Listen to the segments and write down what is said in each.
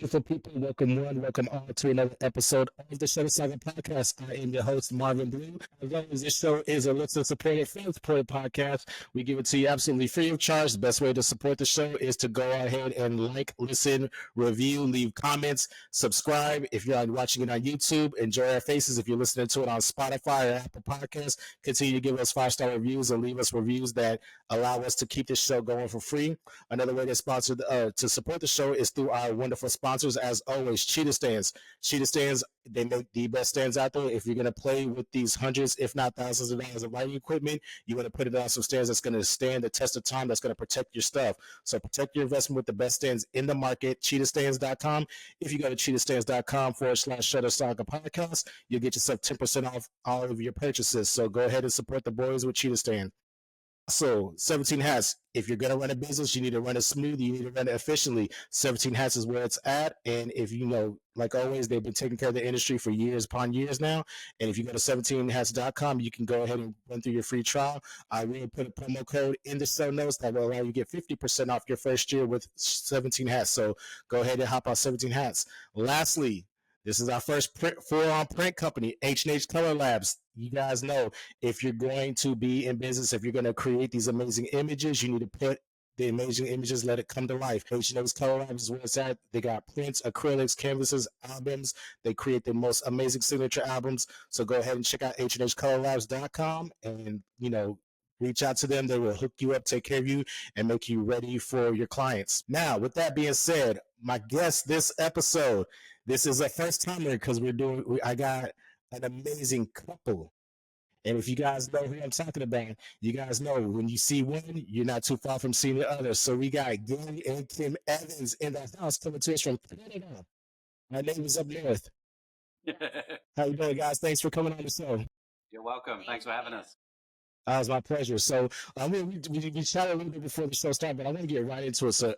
beautiful people. Welcome one, welcome all to another episode of the Shutter Saga Podcast. I am your host, Marvin Blue. As always, this show is a listener-supported, fan-supported podcast. We give it to you absolutely free of charge. The best way to support the show is to go ahead and like, listen, review, leave comments, subscribe. If you're watching it on YouTube, enjoy our faces. If you're listening to it on Spotify or Apple Podcasts, continue to give us 5-star reviews and leave us reviews that allow us to keep this show going for free. Another way to support the show is through our wonderful sponsors. As always, Cheetah Stands. Cheetah Stands, they make the best stands out there. If you're going to play with these hundreds, if not thousands of dollars of lighting equipment, you want to put it on some stands that's going to stand the test of time, that's going to protect your stuff. So protect your investment with the best stands in the market, cheetahstands.com. If you go to cheetahstands.com/Shutter Saga Podcast, you'll get yourself 10% off all of your purchases. So go ahead and support the boys with Cheetah Stand. So 17 Hats, if you're going to run a business, you need to run it smooth, you need to run it efficiently. 17 Hats is where it's at. And if you know, like always, they've been taking care of the industry for years upon years now. And if you go to 17hats.com, you can go ahead and run through your free trial. I will put a promo code in the show notes that will allow you to get 50% off your first year with 17 Hats. So go ahead and hop on 17 Hats. Lastly, this is our first full-on print company, H&H Color Labs. You guys know, if you're going to be in business, if you're going to create these amazing images, you need to put the amazing images, let it come to life. H&H Color Labs is where it's at. They got prints, acrylics, canvases, albums. They create the most amazing signature albums. So go ahead and check out HNHcolorlabs.com and, reach out to them. They will hook you up, take care of you, and make you ready for your clients. Now, with that being said, my guest this episode, this is a first timer because I got an amazing couple. And if you guys know who I'm talking about, you guys know when you see one, you're not too far from seeing the other. So we got Gary and Kim Evans in the house coming to us from Canada. My neighbors up north. How you doing, guys? Thanks for coming on the show. You're welcome. Thanks for having us. It's my pleasure. So, we chatted a little bit before the show started, but I want to get right into it. So,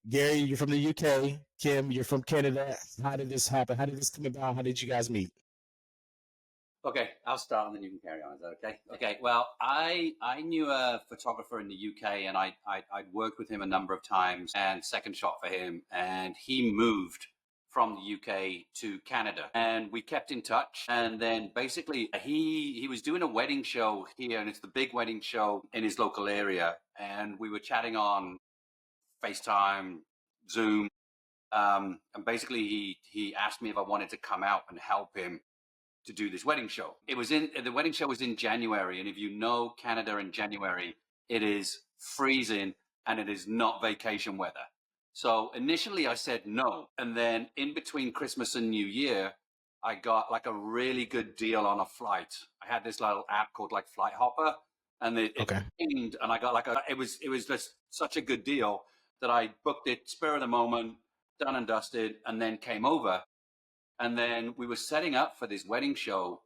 Gary, you're from the UK. Kim, you're from Canada. How did this happen? How did this come about? How did you guys meet? Okay, I'll start and then you can carry on. Is that okay? Okay. Well, I knew a photographer in the UK, and I'd worked with him a number of times, and second shot for him, and he moved from the UK to Canada, and we kept in touch. And then basically he was doing a wedding show here, and it's the big wedding show in his local area. And we were chatting on FaceTime, Zoom. And basically he asked me if I wanted to come out and help him to do this wedding show. The wedding show was in January. And if you know Canada in January, it is freezing and it is not vacation weather. So initially I said no. And then in between Christmas and New Year, I got like a really good deal on a flight. I had this little app called like Flight Hopper, and it pinged, and I got it was just such a good deal that I booked it spur of the moment, done and dusted, and then came over. And then we were setting up for this wedding show.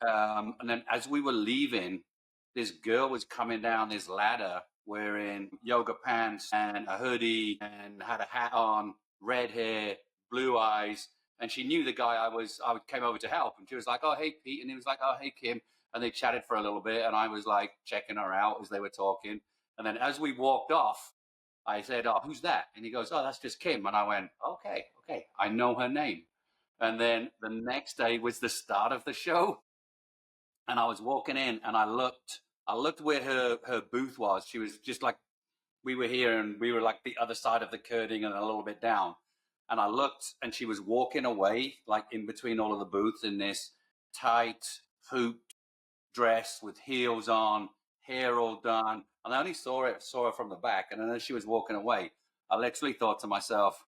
And then as we were leaving, this girl was coming down this ladder wearing yoga pants and a hoodie and had a hat on, red hair, blue eyes. And she knew the guy I came over to help. And she was like, "Oh, hey, Pete." And he was like, "Oh, hey, Kim." And they chatted for a little bit. And I was like checking her out as they were talking. And then as we walked off, I said, "Oh, who's that?" And he goes, "Oh, that's just Kim." And I went, okay, I know her name. And then the next day was the start of the show. And I was walking in and I looked where her booth was. She was just like, we were here and we were like the other side of the curtain and a little bit down. And I looked and she was walking away, like in between all of the booths, in this tight hooped dress with heels on, hair all done. And I only saw her from the back. And then as she was walking away, I literally thought to myself,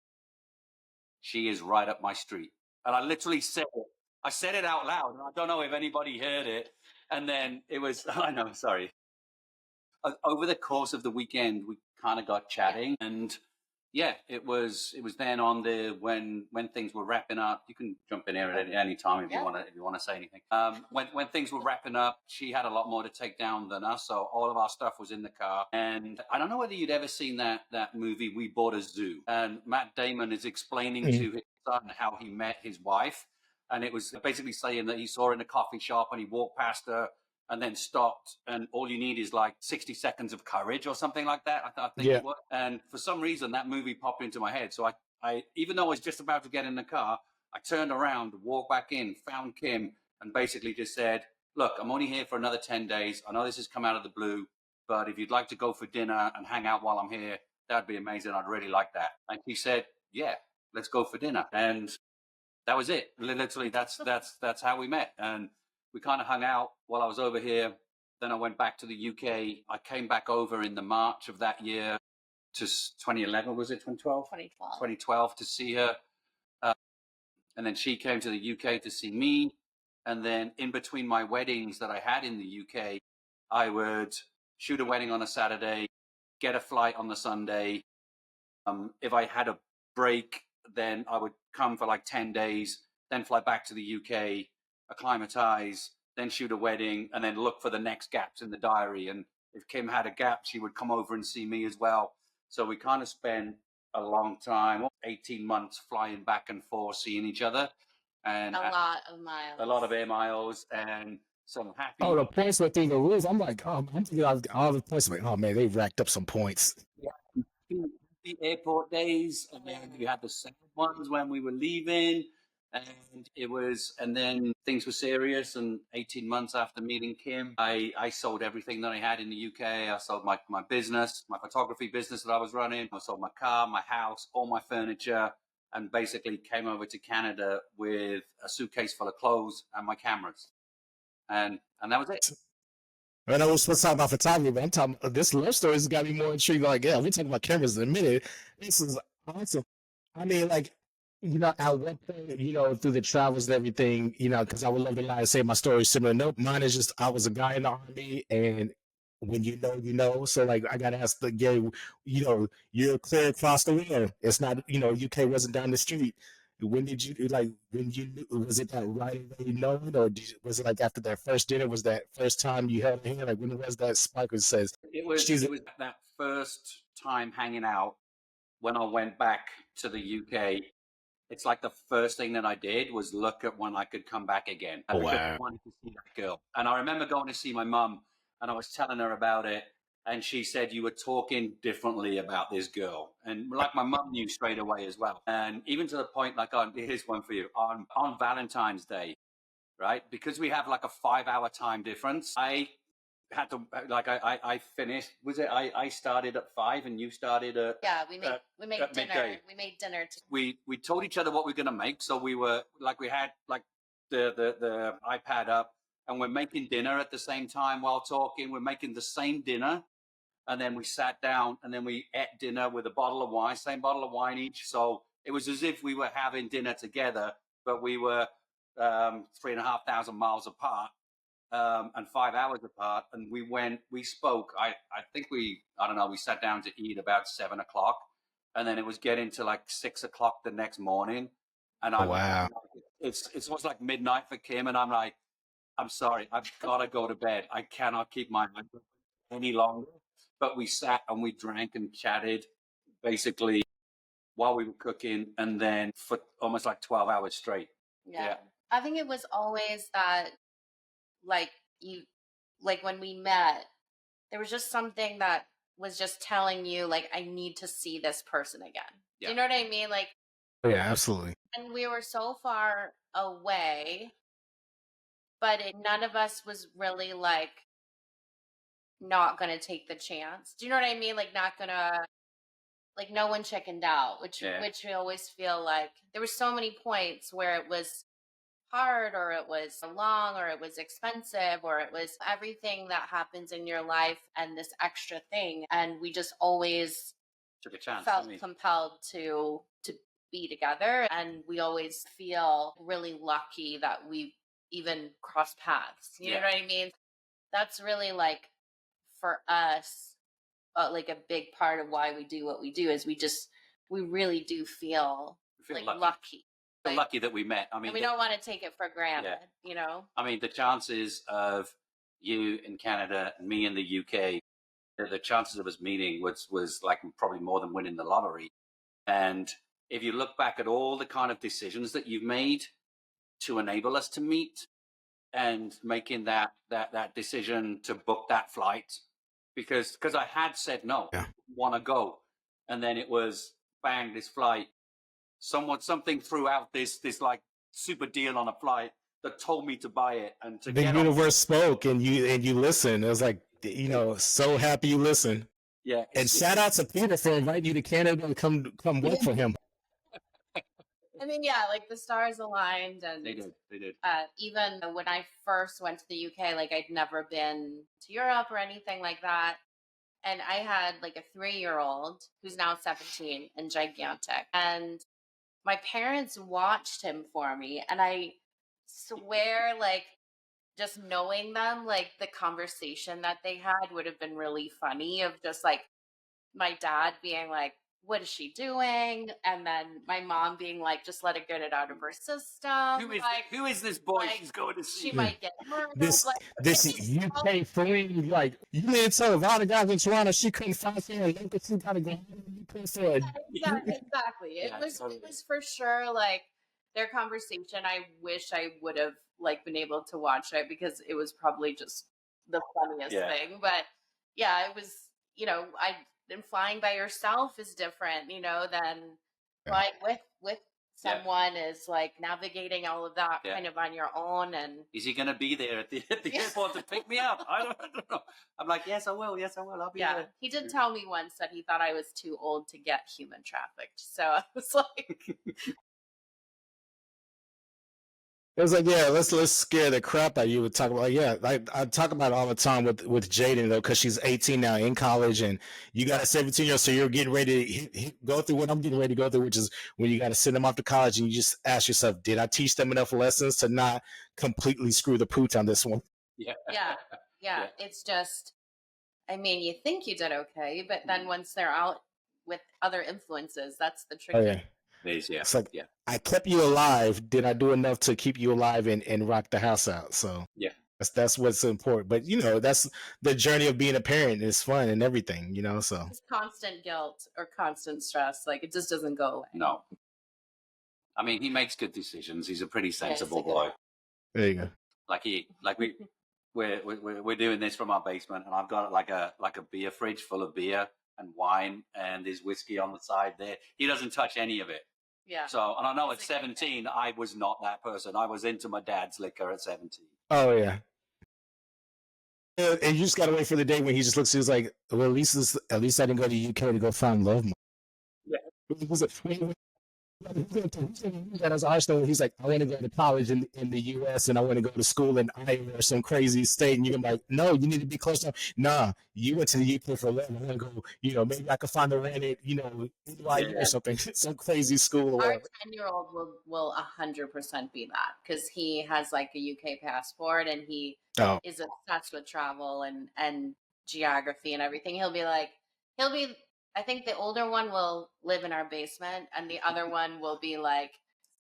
she is right up my street. And I literally said it. I said it out loud, and I don't know if anybody heard it. And then it was, I know, sorry. Over the course of the weekend, we kind of got chatting, and yeah, it was then on when things were wrapping up. You can jump in here at any time if you want to say anything. When things were wrapping up, she had a lot more to take down than us, so all of our stuff was in the car. And I don't know whether you'd ever seen that movie, We Bought a Zoo, and Matt Damon is explaining to his son how he met his wife, and it was basically saying that he saw her in a coffee shop and he walked past her and then stopped, and all you need is like 60 seconds of courage or something like that. I think it was. And for some reason, that movie popped into my head. So I even though I was just about to get in the car, I turned around, walked back in, found Kim, and basically just said, look, I'm only here for another 10 days. I know this has come out of the blue, but if you'd like to go for dinner and hang out while I'm here, that'd be amazing. I'd really like that. And she said, yeah, let's go for dinner. And that was it. Literally, that's how we met. And we kind of hung out while I was over here. Then I went back to the UK. I came back over in the March of that year to 2011, was it 2012? 2012. 2012 to see her. And then she came to the UK to see me. And then in between my weddings that I had in the UK, I would shoot a wedding on a Saturday, get a flight on the Sunday. If I had a break, then I would come for like 10 days, then fly back to the UK, acclimatize, then shoot a wedding, and then look for the next gaps in the diary. And if Kim had a gap, she would come over and see me as well. So we kind of spent a long time, 18 months, flying back and forth, seeing each other. And a lot of miles. A lot of air miles and some happy. Oh, the points were through the roof. I'm like, oh, I'm thinking all the points. I'm like, oh man, they racked up some points. Yeah. The airport days, and then we had the second ones when we were leaving, and then things were serious. And 18 months after meeting Kim, I sold everything that I had in the UK. I sold my business, my photography business that I was running. I sold my car, my house, all my furniture, and basically came over to Canada with a suitcase full of clothes and my cameras, and that was it. And I was supposed to talk about photography, but I'm talking this love story has got me more intrigued. Like, yeah, we're talking about cameras in a minute. This is awesome. I mean, like, at one point, through the travels and everything, because I would love to lie and say my story is similar. Nope, mine is just I was a guy in the army, and when you know, you know. So, like, I got to ask the Gary, you're clear across the river. It's not, UK wasn't down the street. When did you was it that right away known, or was it like after that first dinner? Was that first time you held her hand? Like, when was that spark that says it was that first time hanging out when I went back to the UK? It's like the first thing that I did was look at when I could come back again. Oh, wow. I wanted to see that girl. And I remember going to see my mum, and I was telling her about it. And she said, you were talking differently about this girl. And like my mum knew straight away as well. And even to the point, like, here's one for you. On Valentine's Day, right? Because we have like a 5-hour time difference, I had to, like, I finished, was it, I started at 5 and you started at... Yeah, we made dinner. Midday. We made dinner. We told each other what we were going to make. So we were, like, we had like the iPad up, and we're making dinner at the same time while talking. We're making the same dinner. And then we sat down, and then we ate dinner with a bottle of wine, same bottle of wine each. So it was as if we were having dinner together, but we were 3,500 miles apart and 5 hours apart. And we spoke. I think we sat down to eat about 7 o'clock, and then it was getting to like 6 o'clock the next morning. And wow, it's almost like midnight for Kim, and I'm like, I'm sorry, I've got to go to bed. I cannot keep my mind any longer. But we sat and we drank and chatted basically while we were cooking, and then for almost like 12 hours straight. Yeah. I think it was always that, like, when we met, there was just something that was just telling you, like, I need to see this person again. Yeah. Do you know what I mean? Like, yeah, absolutely. And we were so far away, but none of us was really like, not gonna take the chance. Do you know what I mean? Like, not gonna, like, no one chickened out, which we always feel like there were so many points where it was hard, or it was long, or it was expensive, or it was everything that happens in your life and this extra thing. And we just always took a chance, felt compelled to be together. And we always feel really lucky that we even crossed paths. You know what I mean? That's really, like, for us, like, a big part of why we do what we do is we really do feel like lucky. Like, lucky that we met. I mean, and we don't want to take it for granted, I mean, the chances of you in Canada and me in the UK, the chances of us meeting was like probably more than winning the lottery. And if you look back at all the kind of decisions that you've made to enable us to meet, and making that decision to book that flight, because I had said no, want to go, and then it was bang, this flight, something threw out this like super deal on a flight that told me to buy it and to The get universe spoke, and you listened. It was like, so happy you listened. yeah. And shout out to Peter for inviting you to Canada and come work for him. I mean, yeah, like the stars aligned, and They did. Even when I first went to the UK, like I'd never been to Europe or anything like that. And I had like a 3-year-old who's now 17 and gigantic. And my parents watched him for me. And I swear, like, just knowing them, like the conversation that they had would have been really funny of just like my dad being like, what is she doing? And then my mom being like, just let her get it out of her system. Who is this boy like, she's going to see? She might get murdered. This UK fling, like, you didn't tell a lot of guys in Toronto she couldn't find her and look at you kind of go, Exactly. It was for sure like their conversation. I wish I would have like been able to watch it because it was probably just the funniest thing. But yeah, it was, and flying by yourself is different, than flying with someone is like navigating all of that kind of on your own. And is he going to be there at the airport to pick me up? I don't know. I'm like, yes, I will. I'll be there. He did tell me once that he thought I was too old to get human trafficked. So I was like, it was like, yeah, let's scare the crap out of you. Would talk about, I talk about it all the time with Jaden though, because she's 18 now in college, and you got a 17-year-old, so you're getting ready to go through what I'm getting ready to go through, which is when you got to send them off to college, and you just ask yourself, did I teach them enough lessons to not completely screw the pooch on this one? Yeah. It's just, I mean, you think you did okay, but then once they're out with other influences, that's the tricky. Oh, yeah. It's like, I kept you alive. Did I do enough to keep you alive and rock the house out? So that's what's important. But that's the journey of being a parent. It's fun and everything, so it's constant guilt or constant stress. Like it just doesn't go away. No. I mean, he makes good decisions. He's a pretty sensible boy. There you go. We're doing this from our basement, and I've got like a beer fridge full of beer and wine, and there's whiskey on the side there. He doesn't touch any of it. Yeah. So, and I know at 17, I was not that person. I was into my dad's liquor at 17. Oh, yeah. And you just got to wait for the day when he just looks, he's like, well, at least I didn't go to the UK to go find love. Yeah. That as Arsenal, he's like, I want to go to college in the US, and I want to go to school in Iowa or some crazy state. And you're like, no, you need to be close to. Nah, you went to the UK for 11. I want to go. Maybe I could find the rented, NYU or something, some crazy school. Our 10-year-old will 100% be that because he has like a UK passport and he is obsessed with travel and geography and everything. I think the older one will live in our basement, and the other one will be like,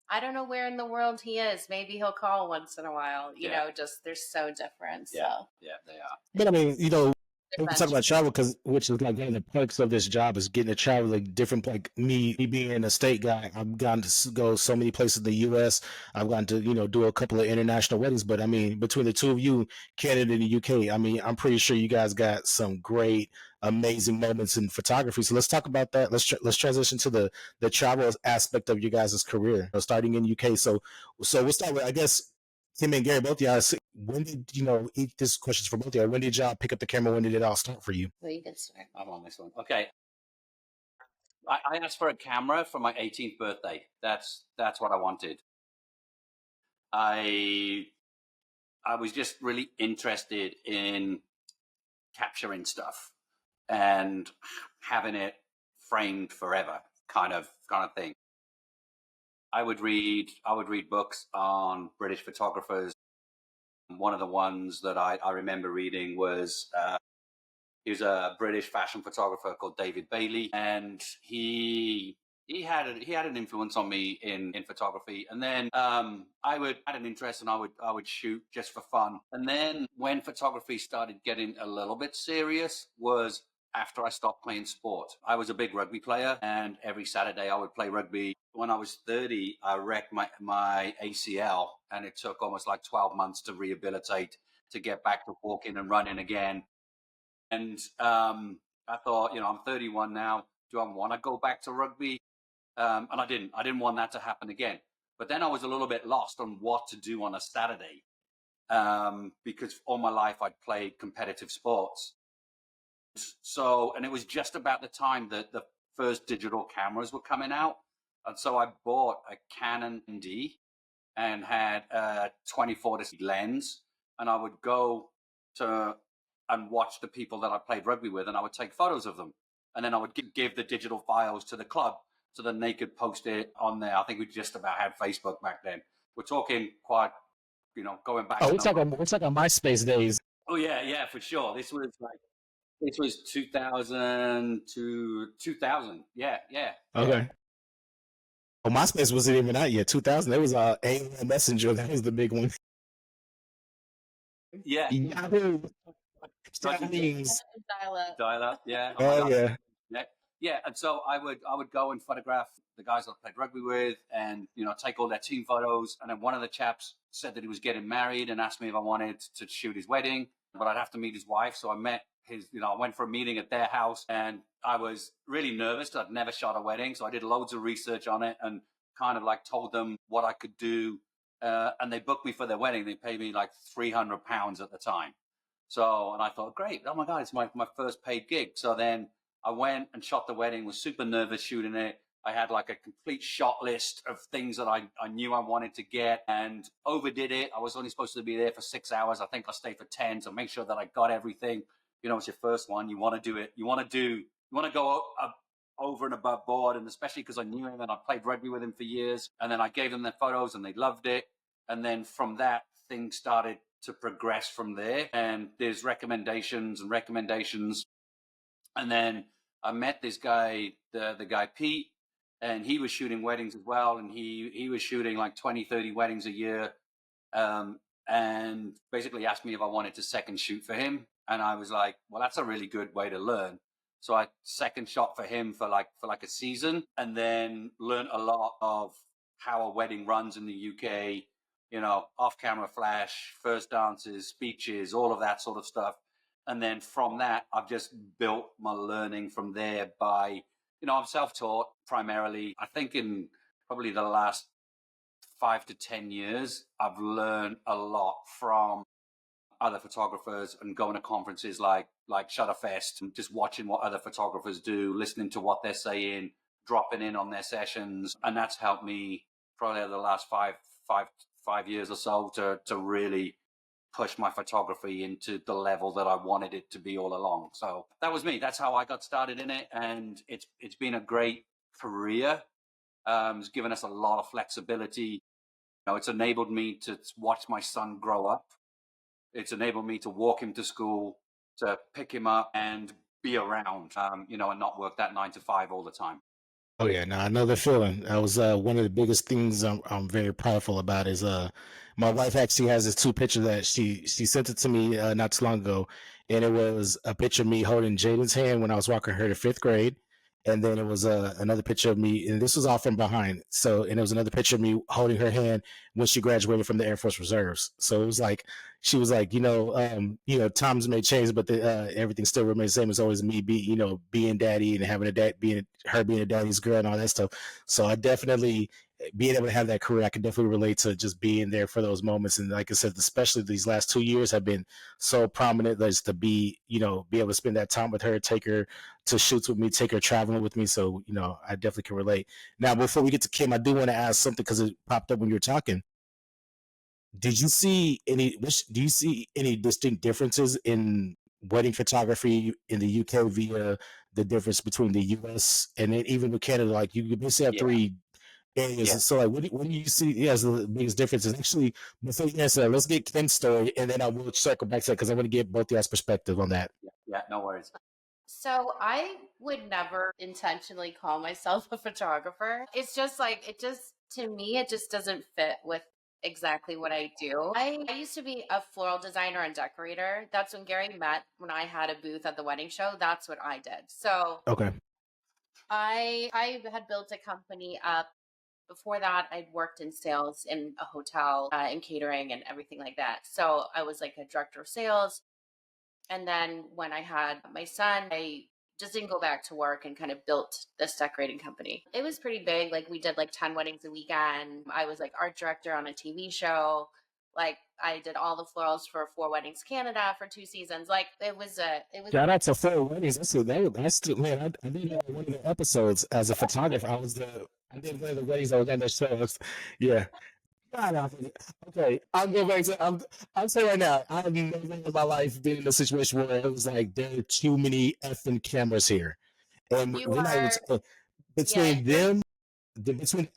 I don't know where in the world he is. Maybe he'll call once in a while. Just they're so different. Yeah, they are. But I mean, we talk about travel which is like one of the perks of this job is getting to travel like different. Like me being a state guy, I've gotten to go so many places in the U.S. I've gotten to do a couple of international weddings. But I mean, between the two of you, Canada and the UK, I mean, I'm pretty sure you guys got some great, amazing moments in photography. So let's talk about that. Let's transition to the travel aspect of your guys' career, starting in UK. So we'll start with, I guess, Tim and Gary, both of y'all, when did, this question's for both of y'all, when did y'all pick up the camera? When did it all start for you? Well, you can start. I'm on this one. Okay. I asked for a camera for my 18th birthday. That's what I wanted. I was just really interested in capturing stuff and having it framed forever, kind of thing. I would read books on British photographers. One of the ones that I remember reading was he was a British fashion photographer called David Bailey, and he had an influence on me in photography. And then I had an interest, and I would shoot just for fun. And then when photography started getting a little bit serious was after I stopped playing sport. I was a big rugby player, and every Saturday I would play rugby. When I was 30, I wrecked my ACL, and it took almost like 12 months to rehabilitate, to get back to walking and running again. And I thought, I'm 31 now. Do I want to go back to rugby? And I didn't want that to happen again. But then I was a little bit lost on what to do on a Saturday, because all my life I'd played competitive sports. So, and it was just about the time that the first digital cameras were coming out. And so I bought a Canon D and had a 24 to lens. And I would go to and watch the people that I played rugby with, and I would take photos of them. And then I would give the digital files to the club so then they could post it on there. I think we just about had Facebook back then. We're talking quite, going back. Oh, we're talking MySpace days. Oh yeah, for sure. This was 2000 to 2000. Yeah. Okay. Oh, MySpace wasn't even out yet. 2000. It was AOL Messenger. That was the big one. Yeah. Yahoo. Dial up. Yeah. Oh yeah. Yeah. And so I would go and photograph the guys I played rugby with, and take all their team photos. And then one of the chaps said that he was getting married and asked me if I wanted to shoot his wedding, but I'd have to meet his wife. So I met I went for a meeting at their house, and I was really nervous. I'd never shot a wedding, so I did loads of research on it and kind of like told them what I could do. And they booked me for their wedding. They paid me like £300 at the time. So, and I thought, great, oh my God, it's my first paid gig. So then I went and shot the wedding, was super nervous shooting it. I had like a complete shot list of things that I knew I wanted to get, and overdid it. I was only supposed to be there for 6 hours. I think I stayed for 10 to make sure that I got everything. It's your first one. You want to do it. You want to go up over and above board. And especially because I knew him and I played rugby with him for years. And then I gave them their photos and they loved it. And then from that, things started to progress from there. And there's recommendations. And then I met this guy, the guy Pete, and he was shooting weddings as well. And he was shooting like 20, 30 weddings a year. And basically asked me if I wanted to second shoot for him. And I was like, well, that's a really good way to learn. So I second shot for him for like a season, and then learned a lot of how a wedding runs in the UK, off camera flash, first dances, speeches, all of that sort of stuff. And then from that, I've just built my learning from there by, I'm self-taught primarily. I think in probably the last 5 to 10 years, I've learned a lot from other photographers and going to conferences like Shutterfest and just watching what other photographers do, listening to what they're saying, dropping in on their sessions. And that's helped me probably over the last five years or so to really push my photography into the level that I wanted it to be all along. So that was me. That's how I got started in it. And it's been a great career. It's given us a lot of flexibility. It's enabled me to watch my son grow up. It's enabled me to walk him to school, to pick him up and be around, and not work that 9 to 5 all the time. Oh yeah, no, I know the feeling. That was one of the biggest things I'm very prideful about is my wife actually has this 2 picture that she sent it to me not too long ago, and it was a picture of me holding Jaden's hand when I was walking her to 5th grade, and then it was another picture of me, and this was all from behind. So, and it was another picture of me holding her hand when she graduated from the Air Force Reserves. So it was like she was like, times may change, but everything still remains the same as always. Me being daddy and having being a daddy's girl and all that stuff. So I definitely being able to have that career, I can definitely relate to just being there for those moments. And like I said, especially these last 2 years have been so prominent, just to be able to spend that time with her, take her to shoots with me, take her traveling with me. So, I definitely can relate. Now, before we get to Kim, I do want to ask something because it popped up when you were talking. Do you see any distinct differences in wedding photography in the UK via the difference between the US and then even with Canada? Like you basically have 3 areas. Yeah. So like, what do you see as the biggest differences? Actually, before you answer that, let's get Kim's story, and then I will circle back to that because I want to get both y'all's perspective on that. Yeah, no worries. So I would never intentionally call myself a photographer. It's just like, to me, it just doesn't fit with exactly what I do. I used to be a floral designer and decorator. That's when Gary met, when I had a booth at the wedding show. That's what I did. So Okay. I had built a company up. Before that, I'd worked in sales in a hotel and catering and everything like that. So I was like a director of sales. And then when I had my son, I just didn't go back to work and kind of built this decorating company. It was pretty big. Like we did like 10 weddings a weekend. I was like art director on a TV show. Like I did all the florals for Four Weddings Canada for 2 seasons. Like it was Shout out to Four Weddings. Man. I did one of the episodes as a photographer. I did one of the weddings I was in the shows. Yeah. God, okay, I'll go back to. I'll say right now, I've never in my life been in a situation where it was like there are too many effing cameras here, and you we're not even are yeah, between them, between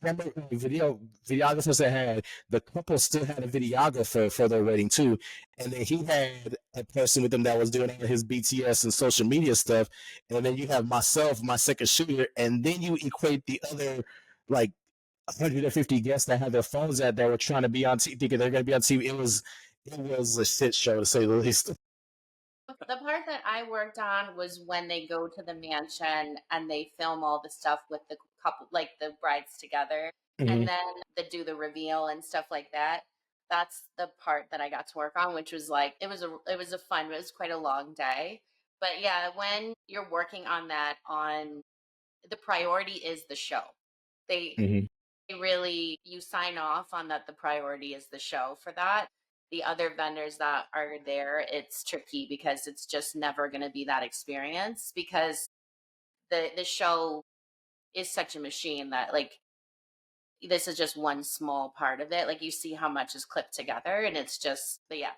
camera videographers that had the couple still had a videographer for their wedding too, and then he had a person with him that was doing all his BTS and social media stuff, and then you have myself, my second shooter, and then you equate the other like 150 guests that had their phones out that were trying to be on TV, thinking they're going to be on TV. It was a shit show to say the least. the part that I worked on was when they go to the mansion and they film all the stuff with the couple, like the brides together, Mhm. and then they do the reveal and stuff like that. That's the part that I got to work on, which was like it was quite a long day. But yeah, when you're working on that, on the priority is the show. They Mhm. really you sign off on that the priority is the show for that. The other vendors that are there, it's tricky because it's just never going to be that experience, because the show is such a machine that like this is just one small part of it. Like you see how much is clipped together, and it's just, but yeah,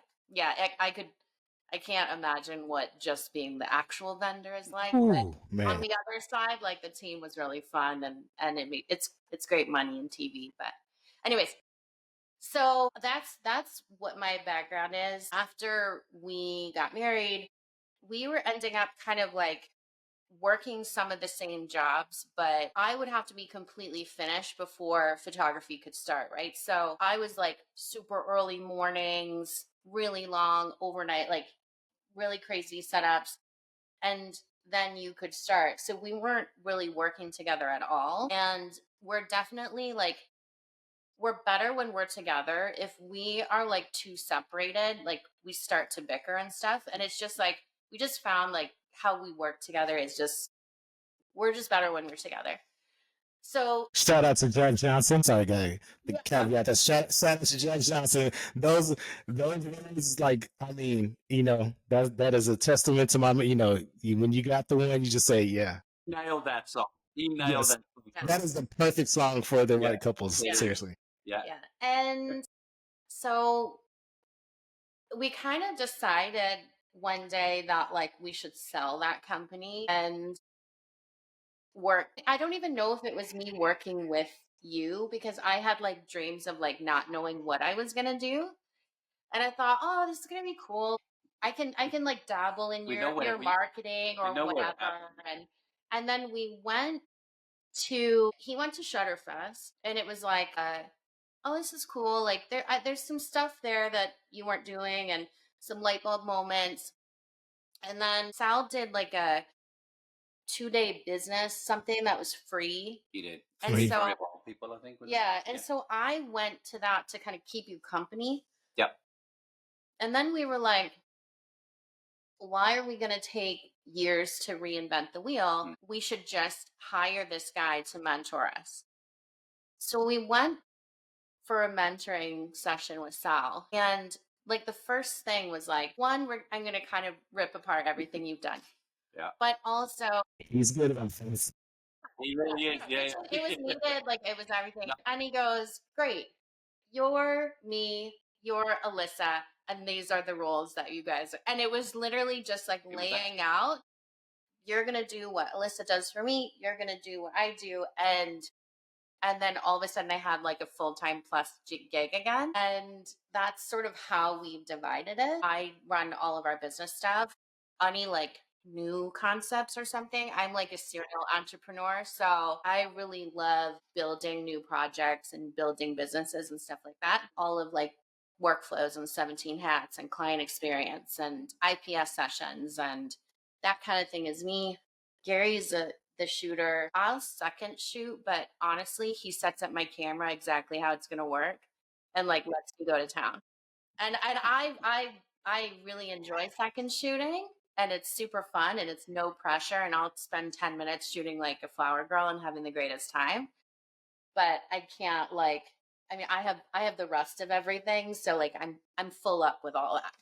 I can't imagine what just being the actual vendor is like. But Ooh, on man. the other side, like the team was really fun, and it's great money in TV. But anyways, so that's what my background is. After we got married, we were ending up kind of like working some of the same jobs, but I would have to be completely finished before photography could start, right? So I was like super early mornings, really long overnight, like really crazy setups, and then you could start. So we weren't really working together at all. And we're definitely like, we're better when we're together. If we are like too separated, like we start to bicker and stuff. And it's just like, we just found like how we work together is just, we're just better when we're together. So Shout out to Jack Johnson. Sorry, guy. The yeah, caveat. That shout out to Jack Johnson. Those words, like, I mean, that is a testament to my. When you got the one, you just say, yeah, Nailed that song. He nailed yes, that song. that is the perfect song for the Yeah, right couples. yeah, Seriously. yeah. yeah. And so we kind of decided one day that like we should sell that company and work. I don't even know if it was me working with you, because I had like dreams of like not knowing what I was going to do. And I thought, oh, this is going to be cool. I can like dabble in We know what your we marketing or know what whatever. happened. And then he went to Shutterfest, and it was like, oh, this is cool. Like there's some stuff there that you weren't doing, and some light bulb moments. And then Sal did like a 2-day business, something that was free. He did. And Free. so, People, I think. yeah. And so I went to that to kind of keep you company. Yep. And then we were like, why are we going to take years to reinvent the wheel? We should just hire this guy to mentor us. So we went for a mentoring session with Sal. And like the first thing was like, one, I'm going to kind of rip apart everything you've done. Yeah. But also, He's good about things. He really is. Yeah. it was needed, like it was everything. And he goes, great, you're me, you're Alyssa, and these are the roles that you guys are. And it was literally just like laying out, you're going to do what Alyssa does for me, you're going to do what I do. And then all of a sudden I had like a full-time plus gig again. And that's sort of how we've divided it. I run all of our business stuff. Any like new concepts or something, I'm like a serial entrepreneur. So I really love building new projects and building businesses and stuff like that. All of like workflows and 17 hats and client experience and IPS sessions and that kind of thing is me. Gary's the shooter. I'll second shoot, but honestly, he sets up my camera exactly how it's going to work and like lets me go to town. And I really enjoy second shooting. and it's super fun and it's no pressure, and I'll spend 10 minutes shooting like a flower girl and having the greatest time. But I can't like, I mean, I have the rest of everything, so like I'm full up with all that.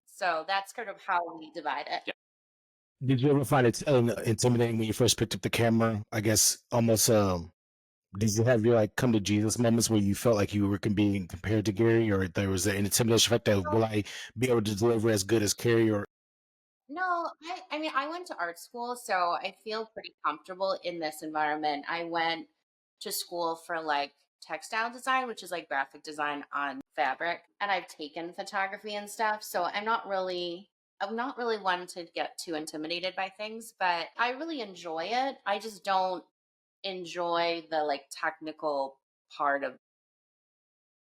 So that's kind of how we divide it. Yeah. Did you ever find it intimidating when you first picked up the camera? I guess almost. Did you have your like come to Jesus moments where you felt like you were being compared to Gary, or there was an intimidation fact that will I be able to deliver as good as Gary? Or No, I mean, I went to art school, so I feel pretty comfortable in this environment. I went to school for like textile design, which is like graphic design on fabric, and I've taken photography and stuff. So I'm not really one to get too intimidated by things, but I really enjoy it. I just don't enjoy the like technical part of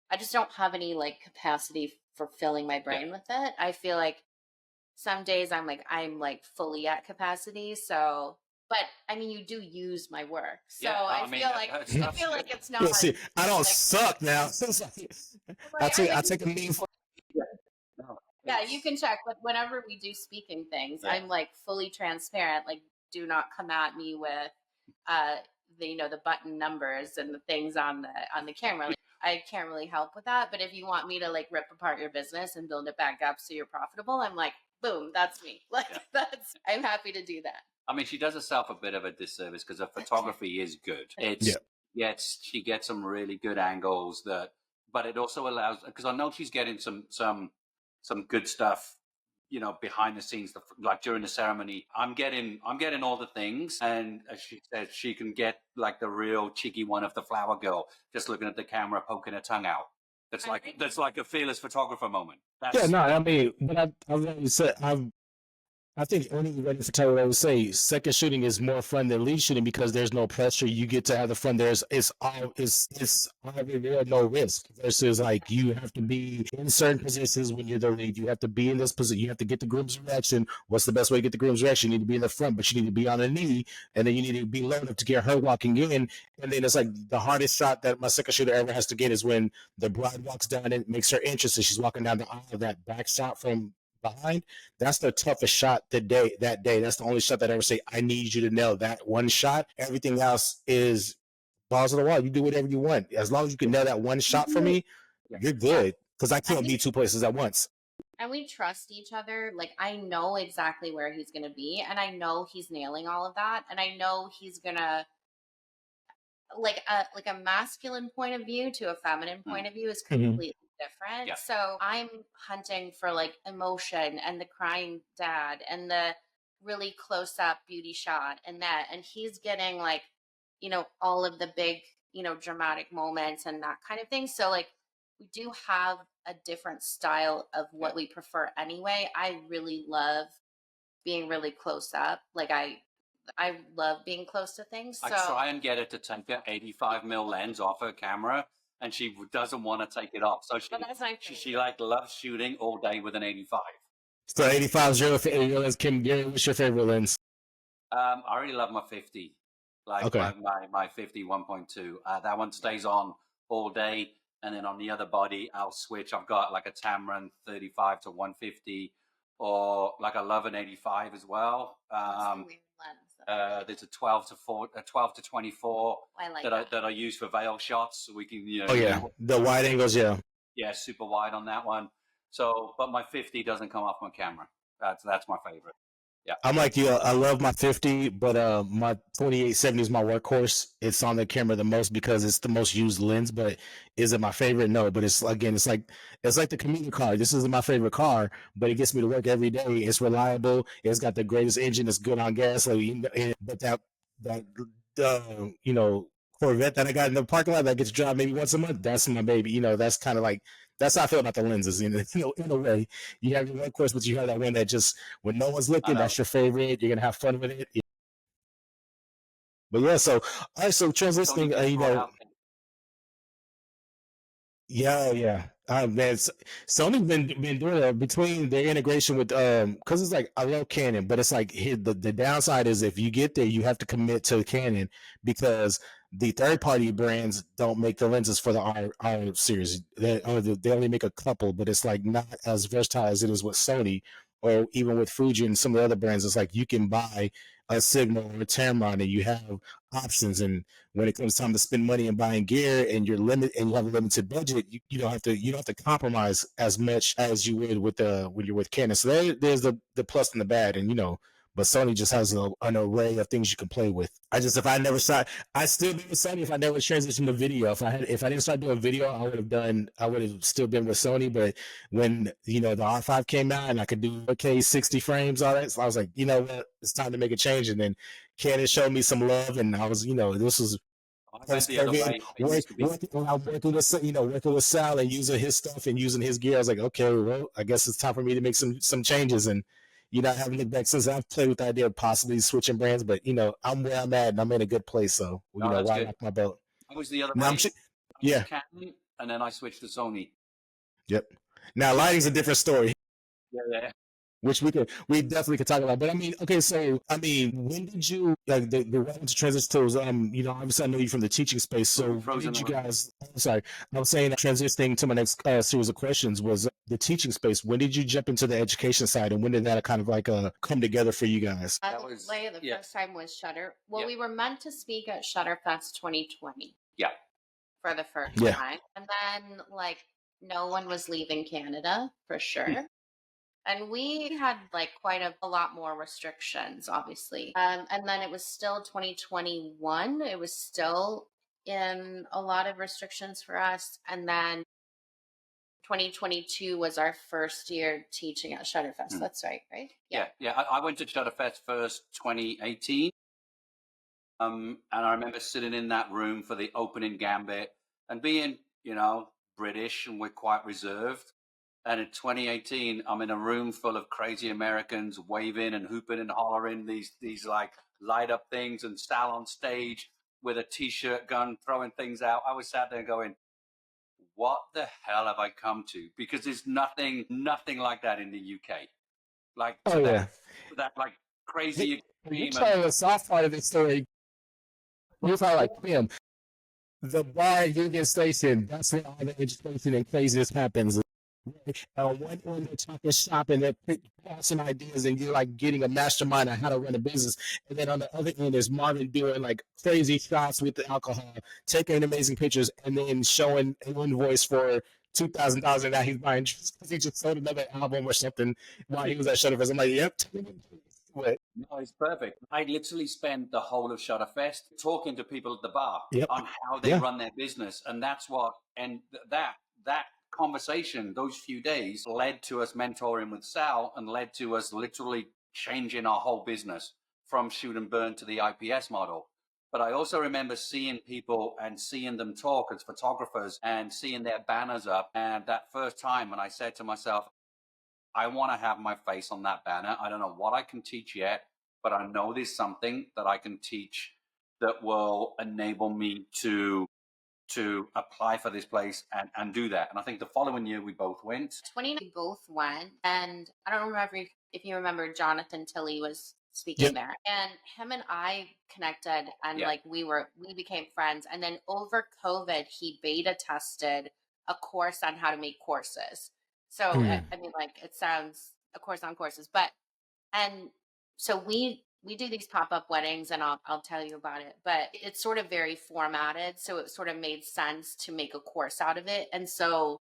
I just don't have any like capacity for filling my brain with it. I feel like some days I'm like fully at capacity. So, but I mean, you do use my work, so Yeah, I mean, feel like I feel like it's not. yeah, see, I don't like, suck now. It's like, I take a knee for. no, yeah, it's- you can check. But whenever we do speaking things, Yeah. I'm like fully transparent. Like, do not come at me with the button numbers and the things on the camera. Like, I can't really help with that. But if you want me to like rip apart your business and build it back up so you're profitable, I'm like, boom, that's me. Like Yeah. I'm happy to do that. I mean, she does herself a bit of a disservice because her photography is good. She gets some really good angles but it also allows, because I know she's getting some good stuff, behind the scenes, like during the ceremony. I'm getting all the things, and as she said, she can get like the real cheeky one of the flower girl, just looking at the camera, poking her tongue out. That's like a fearless photographer moment. Yeah, no, I mean, but I've always said I think any wedding photographer would say second shooting is more fun than lead shooting because there's no pressure. You get to have the fun. It's no risk versus like you have to be in certain positions when you're the lead. You have to be in this position. You have to get the groom's reaction. What's the best way to get the groom's reaction? You need to be in the front, but you need to be on a knee, and then you need to be low enough to get her walking in. And then it's like the hardest shot that my second shooter ever has to get is when the bride walks down and makes her entrance and she's walking down the aisle. That back shot from behind, that's the toughest shot that day. That's the only shot that I ever say, I need you to nail that one shot. Everything else is balls of the wall. You do whatever you want. As long as you can nail that one shot for me, you're good. Because I can't be two places at once. And we trust each other. Like, I know exactly where he's going to be, and I know he's nailing all of that, and I know he's going to like a masculine point of view to a feminine point of view is completely different. Yeah. So I'm hunting for like emotion and the crying dad and the really close up beauty shot and he's getting like, all of the big, dramatic moments and that kind of thing. So like we do have a different style of what we prefer anyway. I really love being really close up. Like I love being close to things. So I try and get her to take her 85mm lens off her camera, and she doesn't want to take it off. So she like loves shooting all day with an 85. So 85 is your favorite lens. Kim, Gary, what's your favorite lens? I really love my 50, like my 50 1.2. That one stays on all day, and then on the other body, I'll switch. I've got like a Tamron 35 to 150, or like I love an 85 as well. There's a 12 to 24 that I use for veil shots, so we can the wide angles, super wide on that one. So, but my 50 doesn't come off my camera. That's my favorite. Yeah, I'm like you. I love my 50, but my 2870 is my workhorse. It's on the camera the most because it's the most used lens. But is it my favorite? No. But it's like the commuter car. This isn't my favorite car, but it gets me to work every day. It's reliable. It's got the greatest engine. It's good on gas. But that Corvette that I got in the parking lot that gets drive maybe once a month. That's my baby. That's kind of like. That's how I feel about the lenses. In a way, you have your workhorse, but you have that one that just when no one's looking, that's your favorite. You're gonna have fun with it. But yeah, so all right, so transitioning, yeah. Man, Sony's been doing that between their integration with because it's like I love Canon, but it's like the downside is if you get there, you have to commit to Canon because the third party brands don't make the lenses for the R series. They only make a couple, but it's like not as versatile as it is with Sony. or even with Fuji and some of the other brands, it's like you can buy a Sigma or a Tamron and you have options. And when it comes time to spend money and buying gear and you're limited and you have a limited budget, you don't have to compromise as much as you would with when you're with Canon. So there's the plus and the bad, and but Sony just has an array of things you can play with. If I never shot, I still be with Sony if I never transitioned to video. If I didn't start doing video, I would have still been with Sony. But when the R5 came out and I could do 4K 60 frames, all that, so I was like, you know what, it's time to make a change. And then Canon showed me some love, and I was, this was I went the other way. working with Sal and using his stuff and using his gear. I was like, okay, well, I guess it's time for me to make some changes. And I haven't looked back since. I've played with the idea of possibly switching brands, but I'm where I'm at and I'm in a good place. So why rock my belt? I was the other now, way. Yeah. Canon, and then I switched to Sony. Yep. Now lighting's a different story. Yeah. Which we definitely could talk about. But okay, so when did you the way to transition to obviously I know you from the teaching space. So when did you guys? Sorry, I was saying transitioning to my next series of questions was the teaching space. When did you jump into the education side, and when did that kind of come together for you guys? The first time was Shutter. Well, we were meant to speak at Shutter Fest 2020. Yeah. For the first time, and then no one was leaving Canada for sure. And we had quite a lot more restrictions, obviously. And then it was still 2021. It was still in a lot of restrictions for us. And then 2022 was our first year teaching at Shutterfest. That's right? Yeah. I went to Shutterfest first 2018. And I remember sitting in that room for the opening gambit and being, British, and we're quite reserved. And in 2018, I'm in a room full of crazy Americans waving and hooping and hollering these light up things, and Sal on stage with a t-shirt gun throwing things out. I was sat there going, what the hell have I come to? Because there's nothing like that in the UK. That crazy extreme. You tell the soft part of the story. You probably him. The bar at Union Station, that's where all the education and craziness happens. One end they're talking shop and they're passing ideas and you're getting a mastermind on how to run a business, and then on the other end there's Marvin doing crazy shots with the alcohol, taking amazing pictures, and then showing an invoice for $2,000 and now he's buying because he just sold another album or something while he was at Shutterfest. I'm like, yep. What? No, it's perfect. I literally spent the whole of Shutterfest talking to people at the bar on how they run their business, and that's what that conversation, those few days, led to us mentoring with Sal and led to us literally changing our whole business from shoot and burn to the IPS model. But I also remember seeing people and seeing them talk as photographers and seeing their banners up. And that first time when I said to myself, I want to have my face on that banner. I don't know what I can teach yet, but I know there's something that I can teach that will enable me to apply for this place and do that. And I think the following year we both went. 2019 we both went, and I don't remember if you remember Jonathan Tilley was speaking there, and him and I connected, and we became friends. And then over COVID, he beta tested a course on how to make courses. So it sounds a course on courses, and so we do these pop-up weddings, and I'll tell you about it, but it's sort of very formatted. So it sort of made sense to make a course out of it. And so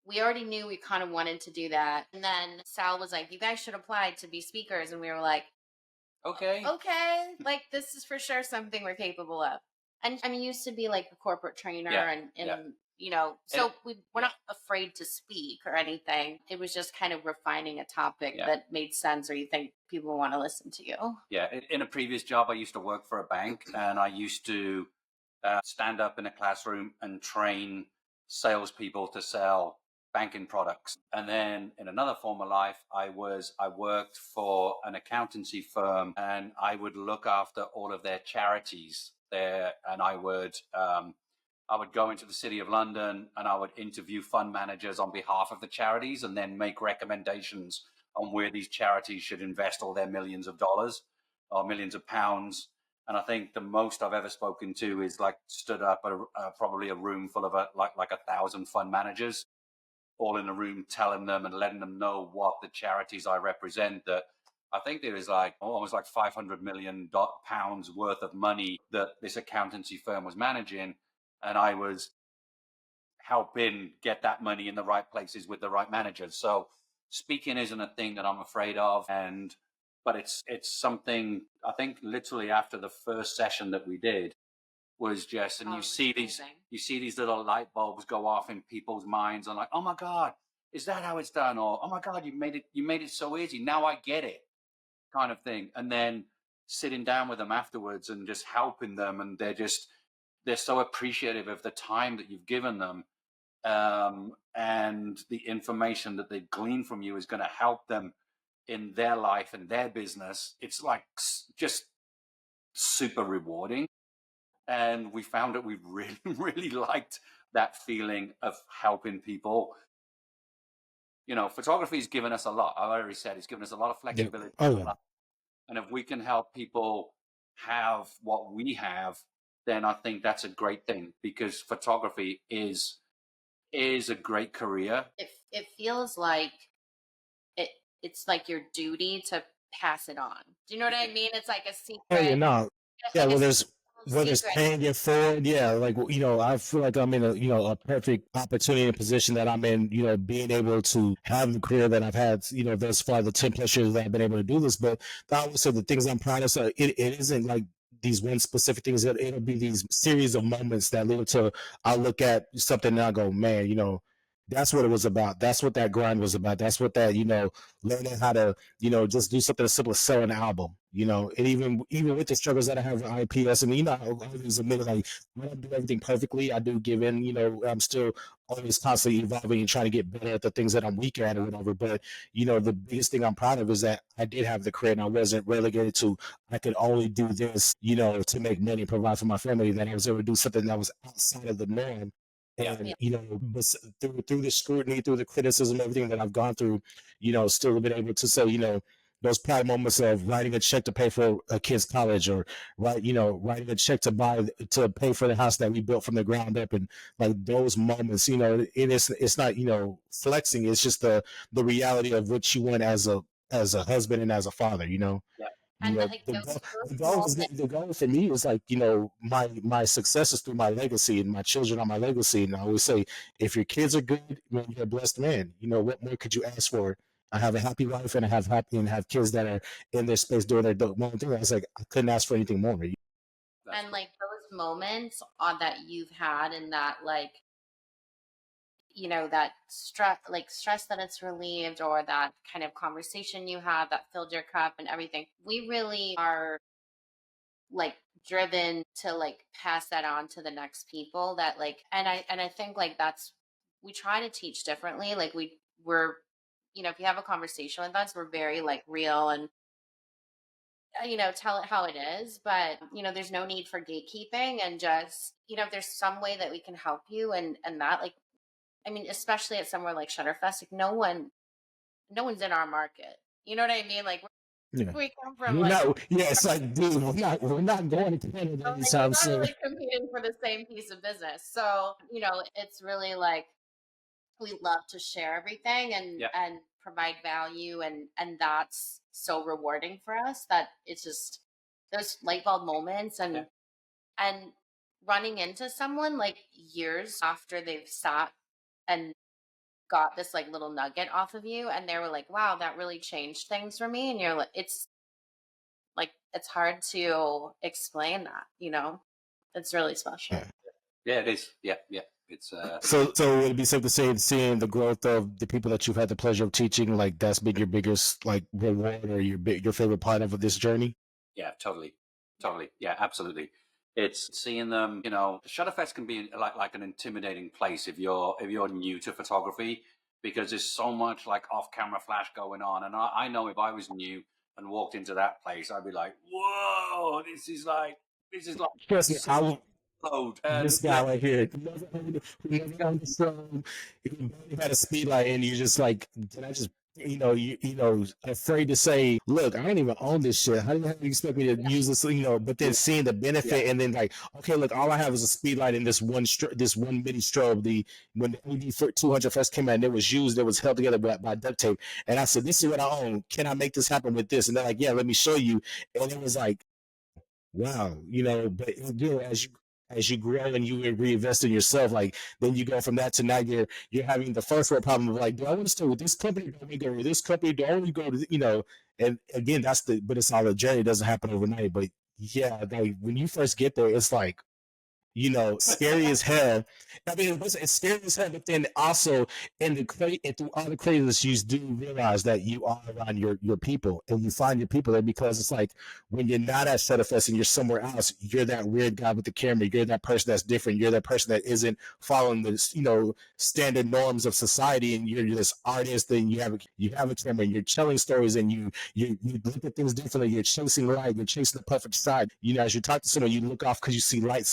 we already knew we kind of wanted to do that. And then Sal was like, you guys should apply to be speakers. And we were like, okay, this is for sure something we're capable of. And I used to be a corporate trainer and so we're not afraid to speak or anything. It was just kind of refining a topic that made sense, or you think people want to listen to you. Yeah. In a previous job, I used to work for a bank, and I used to stand up in a classroom and train salespeople to sell banking products. And then in another form of life, I worked for an accountancy firm, and I would look after all of their charities there, and I would go into the city of London and I would interview fund managers on behalf of the charities and then make recommendations on where these charities should invest all their millions of dollars or millions of pounds. And I think the most I've ever spoken to is stood up at probably a room full of 1,000 fund managers, all in a room telling them and letting them know what the charities I represent, that I think there is like almost like £500 million worth of money that this accountancy firm was managing. And I was helping get that money in the right places with the right managers. So speaking isn't a thing that I'm afraid of. But it's something, I think literally after the first session that we did was just, and you see these little light bulbs go off in people's minds and like, oh my God, is that how it's done? Or, oh my God, you made it so easy. Now I get it, kind of thing. And then sitting down with them afterwards and just helping them. And they're so appreciative of the time that you've given them. And the information that they've gleaned from you is going to help them in their life and their business. It's like just super rewarding. And we found that we really, really liked that feeling of helping people. You know, photography's given us a lot. I already said it's given us a lot of flexibility. Yeah. Oh, yeah. And if we can help people have what we have, then I think that's a great thing, because photography is a great career. It feels like it's like your duty to pass it on. Do you know what I mean? It's like a secret. Oh, yeah, no. Yeah, like well, a whether it's secret. paying it forward, yeah, like, you know, I feel like I'm in a perfect opportunity and position that I'm in, you know, being able to have the career that I've had, you know, thus far, the 10 plus years that I've been able to do this. But I would say the things I'm proud of, so it isn't like these one specific things. It'll be these series of moments that lead to, I'll look at something and I'll go, man, you know, that's what it was about. That's what that grind was about. That's what that, you know, learning how to, you know, just do something as simple as sell an album, you know, and even with the struggles that I have with IPS, and, you know, I always admit, like, I don't do everything perfectly. I do give in, you know, I'm still always constantly evolving and trying to get better at the things that I'm weaker at or whatever. But, you know, the biggest thing I'm proud of is that I did have the career and I wasn't relegated to, I could only do this, you know, to make money and provide for my family. That I was able to do something that was outside of the norm. And, you know, but through the scrutiny, through the criticism, everything that I've gone through, you know, still been able to say, you know, those proud moments of writing a check to pay for a kid's college, or writing a check to pay for the house that we built from the ground up. And like those moments, you know, it's not, you know, flexing. It's just the reality of what you want as a husband and as a father, you know. Yeah. And You know, like the goal for me is like, you know, my success is through my legacy, and my children are my legacy. And I always say, if your kids are good, man, you're a blessed man. You know, what more could you ask for? I have a happy wife and I have kids that are in their space doing their own thing. I was like, I couldn't ask for anything more. and like those moments that you've had, and that, like, you know, that stress that it's relieved, or that kind of conversation you had that filled your cup and everything, we really are like driven to like pass that on to the next people, that like, and I think like that's, we try to teach differently. Like we're, you know, if you have a conversation with us, we're very like real and, you know, tell it how it is. But, you know, there's no need for gatekeeping, and just, you know, if there's some way that we can help you, and that, like, I mean, especially at somewhere like Shutterfest, like no one's in our market. You know what I mean? Like Yeah. we come from We're like, not, yeah, it's like, dude, we're not going to Canada like, anytime we're not soon. really competing for the same piece of business. So, you know, it's really like we love to share everything and provide value, and that's so rewarding for us, that it's just those light bulb moments, and running into someone like years after they've sat and got this like little nugget off of you, and they were like, wow, that really changed things for me. And you're like, it's hard to explain that, you know. It's really special. Yeah, it is. Yeah. It's So would it be safe to say, seeing the growth of the people that you've had the pleasure of teaching, like that's been your biggest like reward, or your favorite part of this journey? Yeah, totally. Yeah, absolutely. It's seeing them, you know, Shutterfest can be like an intimidating place if you're new to photography, because there's so much like off-camera flash going on. And I know if I was new and walked into that place, I'd be like, whoa, this is like Trust me, I will. load. This guy right here, who never owned the phone, he barely had a speed light, and you just like, can I just afraid to say, look, I don't even own this shit. How do you expect me to use this? But then seeing the benefit, and then like, okay, look, all I have is a speed light in this this one mini strobe. When the AD 200 first came out, and it was used, it was held together by duct tape. And I said, this is what I own. Can I make this happen with this? And they're like, yeah, let me show you. And it was like, wow, but as you grow and you reinvest in yourself, like then you go from that to now you're having the first world problem of like, do I want to stay with this company? Do I want to go with this company? Do I want to go to And again, but it's all a journey. It doesn't happen overnight. But yeah, like when you first get there, it's like, scary as hell. I mean, it's scary as hell, but then also and through all the craziness, you do realize that you are around your people, and you find your people there, because it's like when you're not at Shutterfest and you're somewhere else, you're that weird guy with the camera. You're that person that's different. You're that person that isn't following the standard norms of society, and you're this artist, and you have a camera, and you're telling stories, and you look at things differently. You're chasing light. You're chasing the perfect side. As you talk to someone, you look off because you see light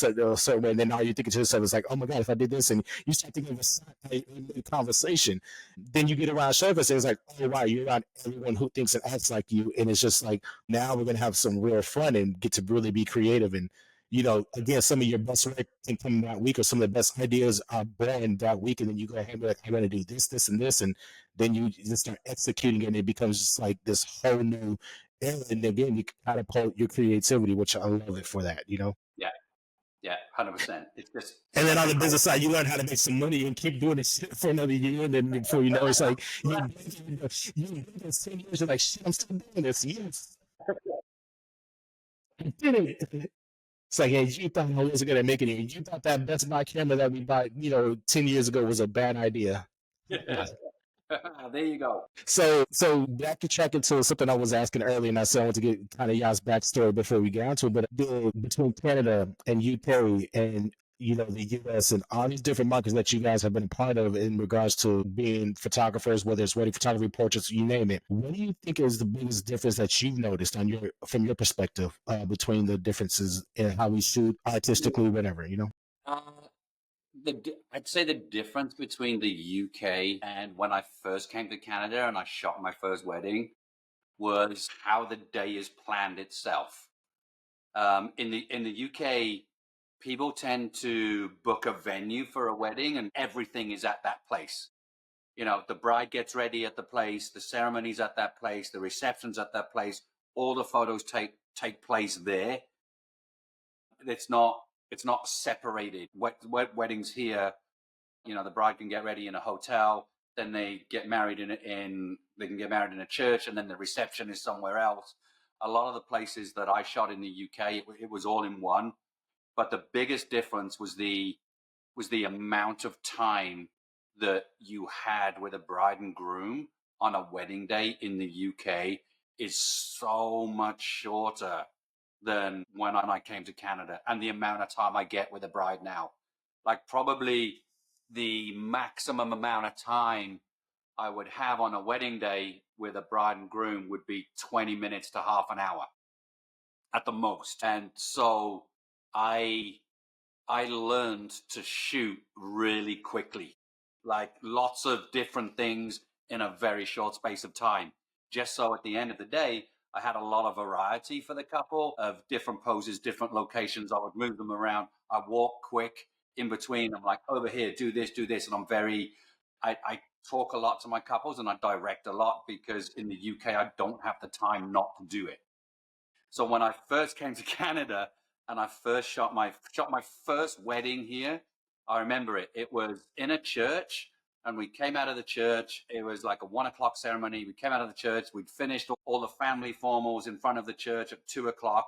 certain way, and then now you're thinking to yourself, it's like, oh my god, if I did this, and you start thinking of a side conversation. Then you get around Shutterfest, and it's like, oh wow, you're around everyone who thinks and acts like you, and it's just like, now we're gonna have some real fun and get to really be creative. And again, some of your best work can come that week, or some of the best ideas are born that week, and then you go ahead and be like, I'm gonna do this, and this, and then you just start executing it, and it becomes just like this whole new era. And again, you catapult your creativity, which I love it for that. Yeah, 100%. It's just. And then on the business side, you learn how to make some money and keep doing this shit for another year. And then before you know, it's like you do this 10 years. You're like, shit, I'm still doing this. Yes, I did it. It's like, hey, you thought I wasn't gonna make it. You thought that Best Buy camera that we bought, 10 years ago was a bad idea. There you go. So back to track into something I was asking earlier, and I said I want to get kind of y'all's backstory before we get onto it. But between Canada and UK and the US and all these different markets that you guys have been a part of in regards to being photographers, whether it's wedding photography, portraits, you name it. What do you think is the biggest difference that you've noticed from your perspective between the differences in how we shoot artistically, whatever? Uh, I'd say the difference between the UK and when I first came to Canada and I shot my first wedding was how the day is planned itself. In the UK, people tend to book a venue for a wedding, and everything is at that place. The bride gets ready at the place, the ceremony's at that place, the reception's at that place. All the photos take place there. It's not separated. Weddings here, the bride can get ready in a hotel, then they get married they can get married in a church, and then the reception is somewhere else. A lot of the places that I shot in the UK, it was all in one. But the biggest difference was the amount of time that you had with a bride and groom on a wedding day in the UK is so much shorter than when I came to Canada, and the amount of time I get with a bride now. Like probably the maximum amount of time I would have on a wedding day with a bride and groom would be 20 minutes to half an hour at the most. And so I learned to shoot really quickly, like lots of different things in a very short space of time. Just so at the end of the day, I had a lot of variety for the couple of different poses, different locations. I would move them around. I walk quick in between. I'm like, over here, do this. And I talk a lot to my couples, and I direct a lot, because in the UK, I don't have the time not to do it. So when I first came to Canada and I first shot my first wedding here, I remember it. It was in a church, and we came out of the church. It was like a 1 o'clock ceremony. We came out of the church. We'd finished all the family formals in front of the church at 2 o'clock.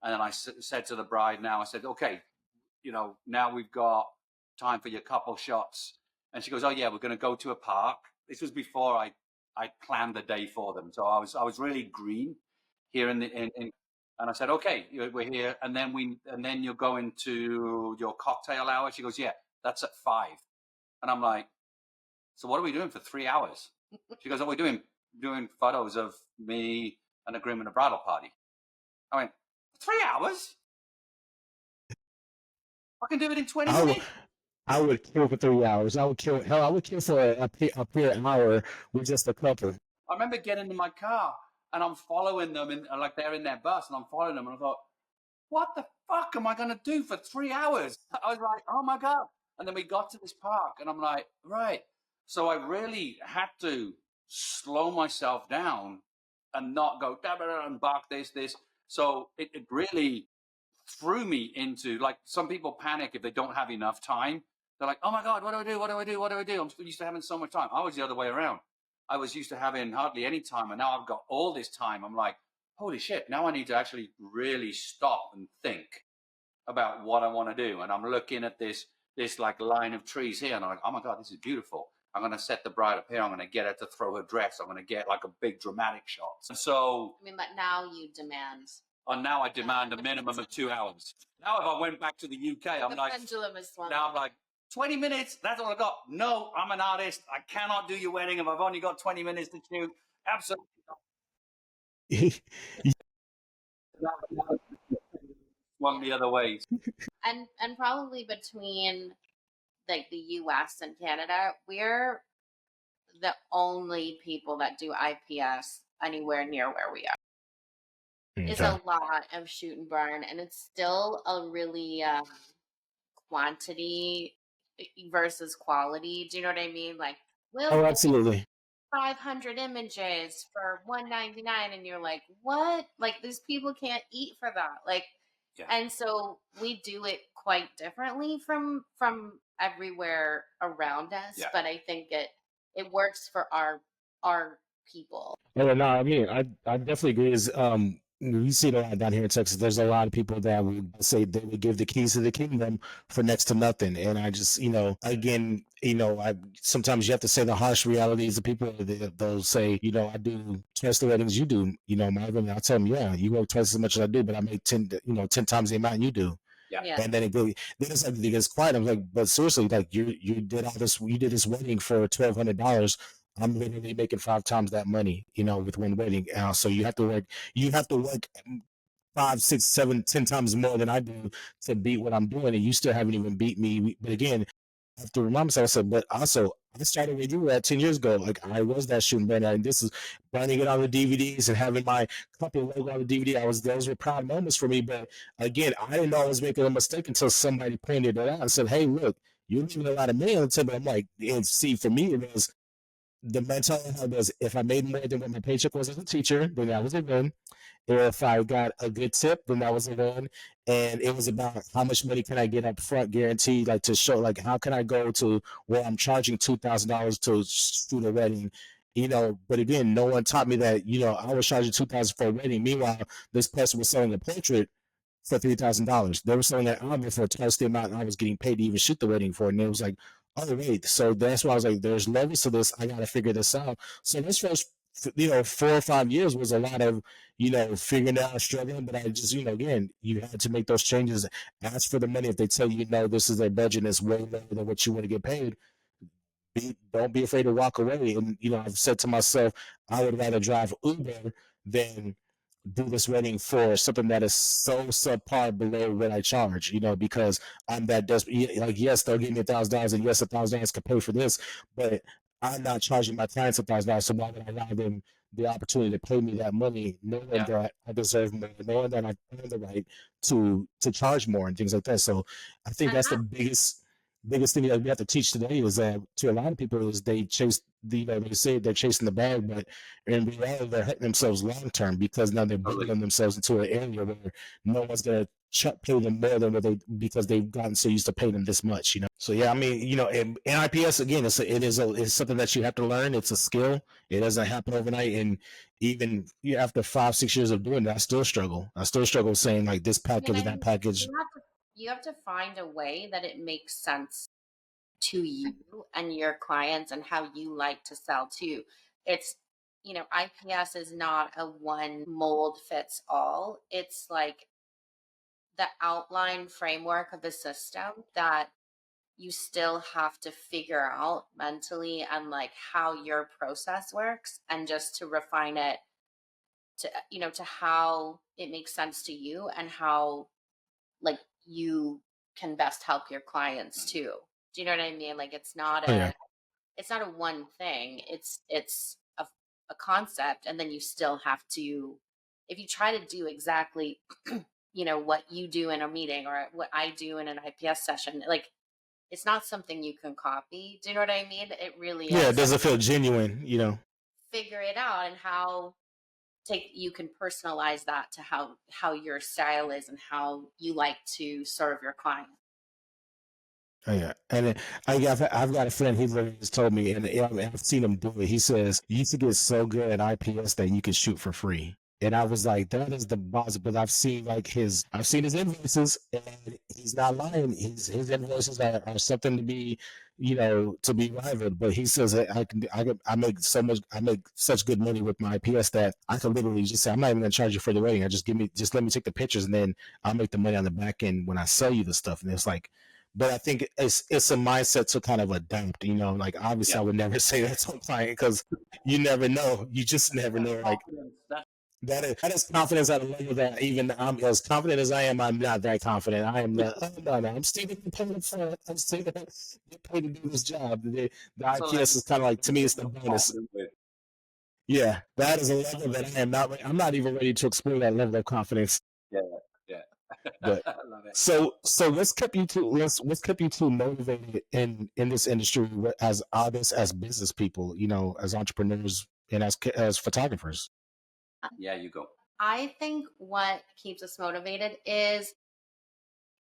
And then I said to the bride, I said, okay, now we've got time for your couple shots. And she goes, oh yeah, we're going to go to a park. This was before I planned the day for them. So I was really green here and I said, okay, we're here. And then you're going to your cocktail hour. She goes, yeah, that's at 5. And I'm like, so what are we doing for 3 hours? She goes, oh, we're doing photos of me and a groom and a bridal party. I went, 3 hours? I can do it in 20 minutes. I would kill for 3 hours. I would kill for a pure hour with just a couple. I remember getting in my car and I'm following them, and like they're in their bus, and I'm following them, and I thought, what the fuck am I going to do for 3 hours? I was like, oh my God. And then we got to this park, and I'm like, right. So I really had to slow myself down and not go and bark this. So it really threw me into, like, some people panic if they don't have enough time. They're like, oh my God, what do I do? What do I do? What do I do? I'm used to having so much time. I was the other way around. I was used to having hardly any time, and now I've got all this time. I'm like, holy shit, now I need to actually really stop and think about what I want to do. And I'm looking at this like line of trees here, and I'm like, oh my God, this is beautiful. I'm going to set the bride up here. I'm going to get her to throw her dress. I'm going to get like a big dramatic shot. And so, I mean, but now you demand. and now I demand a minimum of 2 hours. Now, if I went back to the UK, I'm The like, pendulum is swung. now I'm like, 20 minutes, that's all I got. No, I'm an artist. I cannot do your wedding if I've only got 20 minutes to shoot. Absolutely not. Swung the other way. And probably between like the US and Canada, we're the only people that do IPS anywhere near where we are. It's a lot of shoot and burn, and it's still a really quantity versus quality. Do you know what I mean? Like, Oh, we'll absolutely. 500 images for $199, and you're like, what? Like, these people can't eat for that. Like, Yeah. and so we do it quite differently from everywhere around us. Yeah. But I think it works for our people. Yeah, no, I mean, I definitely agree. We see it a lot down here in Texas. There's a lot of people that would say they would give the keys to the kingdom for next to nothing. And I just, again, I sometimes you have to say the harsh realities of people. They'll say, I do twice the weddings you do. Marvin, I'll tell them, yeah, you work twice as much as I do, but I make 10 times the amount you do. Yeah. And then then it's like it gets quiet. I'm like, but seriously, like you did this wedding for $1,200. I'm literally making 5 times that money, with one wedding. So you have to work 5, 6, 7, 10 times more than I do to beat what I'm doing, and you still haven't even beat me. But again, I have to remind myself. I said, but also I started with you 10 years ago. Like I was that shooting burner, and this is burning it on the DVDs and having my company logo on the DVD. Those were proud moments for me. But again, I didn't know I was making a mistake until somebody pointed it out and said, hey, look, you're leaving a lot of money on the table. I'm like, and see, for me, it was the mentality I had was if I made more than what my paycheck was as a teacher, then that was a win. If I got a good tip, then that was a win. And it was about how much money can I get up front, guaranteed, like to show, like how can I go to where I'm charging $2,000 to shoot a wedding. But again, no one taught me that. I was charging $2,000 for a wedding. Meanwhile, this person was selling a portrait for $3,000. They were selling that album for twice the amount I was getting paid to even shoot the wedding for. And it was like, oh wait, so that's why I was like, there's levels to this. I gotta figure this out. So this first 4 or 5 years was a lot of figuring out, struggling. But I just again, you had to make those changes. Ask for the money. If they tell you no, this is their budget and it's way lower than what you want to get paid, don't be afraid to walk away. And I've said to myself, I would rather drive Uber than do this wedding for something that is so subpar below what I charge, because I'm that desperate. Like, yes, they'll give me $1,000, and yes, $1,000 can pay for this, but I'm not charging my clients $1,000. So why would I allow them the opportunity to pay me that money, knowing that I deserve more, knowing that I earn the right to charge more and things like that. So I think that's the biggest thing that we have to teach today is that to a lot of people is they chase they say they're chasing the bag, but in reality they're hurting themselves long term because now they're building themselves into an area where no one's gonna pay them more than because they've gotten so used to paying them this much. So yeah, I mean, and IPS again, it's something that you have to learn. It's a skill. It doesn't happen overnight, and even after 5, 6 years of doing it, I still struggle saying like this package, that package. You have to find a way that it makes sense to you and your clients and how you like to sell too. It's, IPS is not a one mold fits all. It's like the outline framework of the system that you still have to figure out mentally and like how your process works, and just to refine it to, to how it makes sense to you and how like you can best help your clients too. Do you know what I mean? Like it's not a one thing. It's a concept, and then you still have to, if you try to do exactly, what you do in a meeting or what I do in an IPS session, like it's not something you can copy. Do you know what I mean? It really Yeah, it is doesn't feel genuine, figure it out and how you can personalize that to how your style is and how you like to serve your client. Oh, yeah, and I've got a friend. He literally just told me, and I've seen him do it. He says you used to get so good at IPS that you could shoot for free. And I was like, that is the boss. But I've seen I've seen his invoices, and he's not lying. His invoices are something to be, to be rivaled. But he says that I make so much, I make such good money with my IPS that I could literally just say, I'm not even gonna charge you for the rating. Just let me take the pictures, and then I'll make the money on the back end when I sell you the stuff. And it's like, but I think it's a mindset to kind of adapt, like obviously I would never say that to a client because you never know. You just never know. Like that is confidence at a level that even I'm as confident as I am, I'm not that confident. I am not, no, I'm still getting paid for it. I'm still getting paid to do this job. The IPS is kind of like, to me, it's the bonus. Yeah, that is a level that I'm not even ready to explore that level of confidence. Yeah. But I love it. so what's kept you too motivated in this industry as artists, as business people, as entrepreneurs and as photographers? Yeah, you go. I think what keeps us motivated is,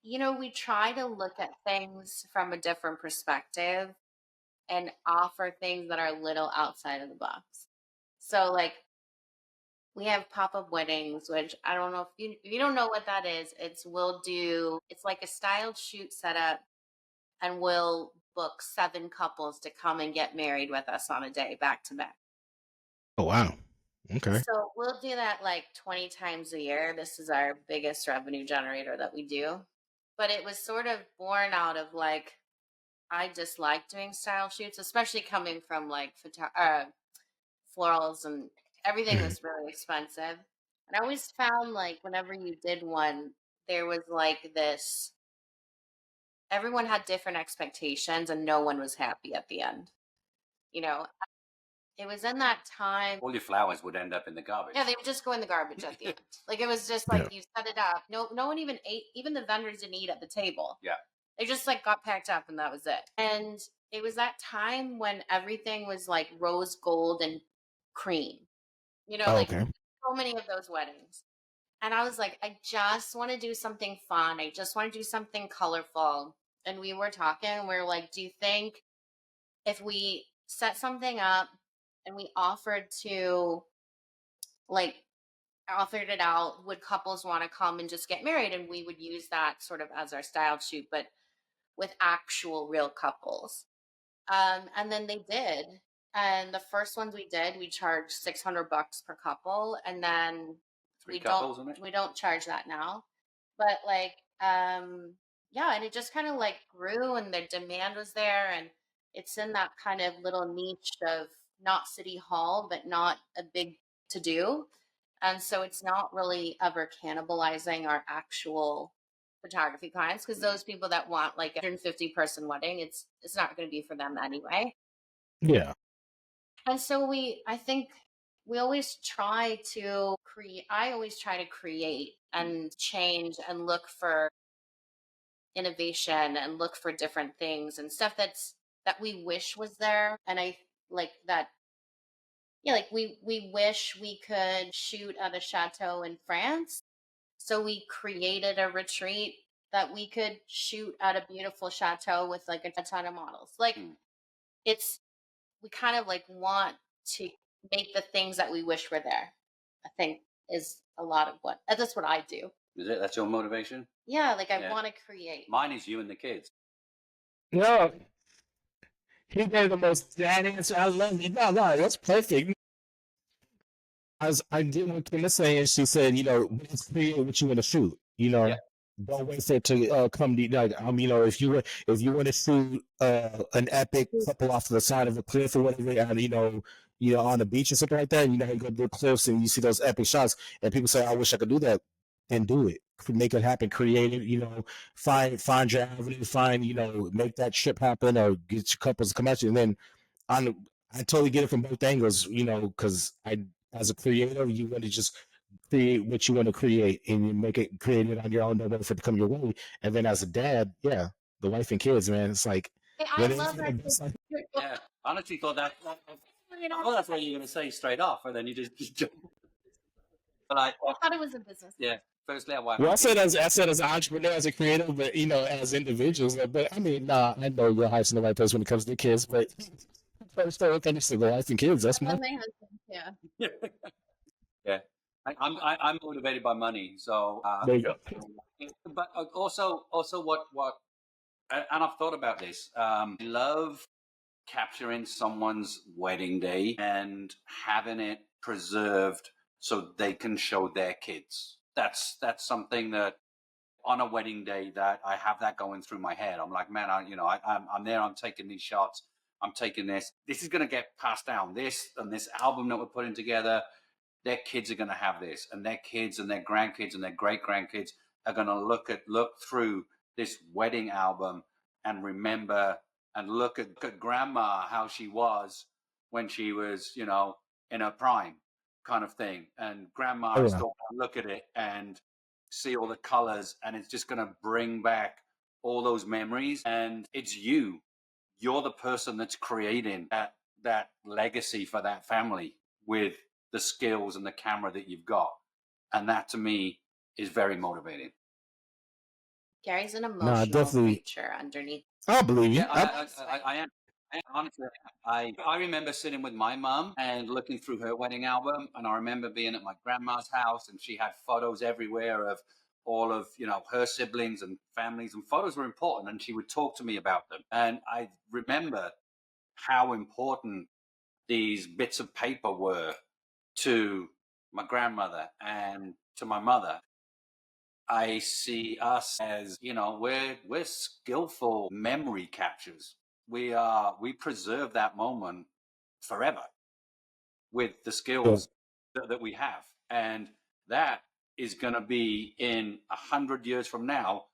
we try to look at things from a different perspective and offer things that are a little outside of the box. So like we have pop-up weddings, which I don't know if you don't know what that is. It's like a styled shoot setup, and we'll book 7 couples to come and get married with us on a day back to back. Oh wow. Okay. So we'll do that like 20 times a year. This is our biggest revenue generator that we do. But it was sort of born out of like, I just like doing style shoots, especially coming from like florals, and everything was really expensive. And I always found like whenever you did one, there was like this, everyone had different expectations and no one was happy at the end. It was in that time. All your flowers would end up in the garbage. Yeah, they would just go in the garbage at the end. Like it was just like you set it up. No one even ate. Even the vendors didn't eat at the table. Yeah. They just like got packed up and that was it. And it was that time when everything was like rose gold and cream. Okay. So many of those weddings. And I was like, I just want to do something fun. I just want to do something colorful. And we were talking and we were like, do you think if we set something up and we offered it out, would couples want to come and just get married? And we would use that sort of as our style shoot, but with actual real couples. And then they did. And the first ones we did, we charged $600 per couple. And then we don't charge that now. But and it just kind of like grew and the demand was there. And it's in that kind of little niche of not city hall, but not a big to do. And so it's not really ever cannibalizing our actual photography clients, because those people that want like a 150-person wedding, it's not going to be for them anyway. Yeah. And so I think we always try to create, I always try to create and change and look for innovation and look for different things and stuff that we wish was there. And I like that. Yeah, like we wish we could shoot at a chateau in France. So we created a retreat that we could shoot at a beautiful chateau with like a ton of models. Like we kind of like want to make the things that we wish were there, I think is a lot of that's what I do. Is it? That's your motivation? Yeah, like I want to create. Mine is you and the kids. No. He gave the most sad answer. I love it. No, that's perfect. As I did what Kim was saying, she said, let's create what you want to shoot. Don't wait for it to come to like if you want to shoot an epic couple off to the side of a cliff or whatever, and on the beach or something like that, and you go to the cliffs and you see those epic shots, and people say, I wish I could do that, and do it. Make it happen, create it, find your avenue, make that trip happen, or get your couples to come at you. And then I totally get it from both angles, because as a creator, you want to just create what you want to create and you create it on your own, don't wait for it to come your way. And then as a dad, yeah, the wife and kids, man, it's like Hey, I when love that. it's like, Yeah, I honestly thought well, that's what you're going to say straight off, and then you just jump. But I thought it was a business. yeah, firstly, I wife. well, I said as an entrepreneur, as a creator, but as individuals, but I mean, nah, I know your heart's in the right place when it comes to kids, but first, I think it's the wife and kids. That's I my love my husband. Yeah. Yeah, I'm motivated by money, so there you go. but also what and I've thought about this. I love capturing someone's wedding day and having it preserved so they can show their kids. That's something that on a wedding day that I have that going through my head. I'm like, man, I'm there. I'm taking these shots. I'm taking this. This is going to get passed down. This and this album that we're putting together. Their kids are going to have this, and their kids and their grandkids and their great grandkids are going to look through this wedding album and remember and look at grandma, how she was when she was, in her prime, kind of thing. And grandma Oh, is yeah. still going to look at it and see all the colors, and it's just going to bring back all those memories. And it's you're the person that's creating that legacy for that family with the skills and the camera that you've got. And that to me is very motivating. Gary's an No, I emotional definitely, creature underneath. I believe you. Yeah, I am. Honestly, I remember sitting with my mum and looking through her wedding album, and I remember being at my grandma's house, and she had photos everywhere of all of her siblings and families, and photos were important, and she would talk to me about them. And I remember how important these bits of paper were to my grandmother and to my mother. I see us as, we're skillful memory captures. We preserve that moment forever with the Yeah. skills that we have. And that is going to be in 100 years from now,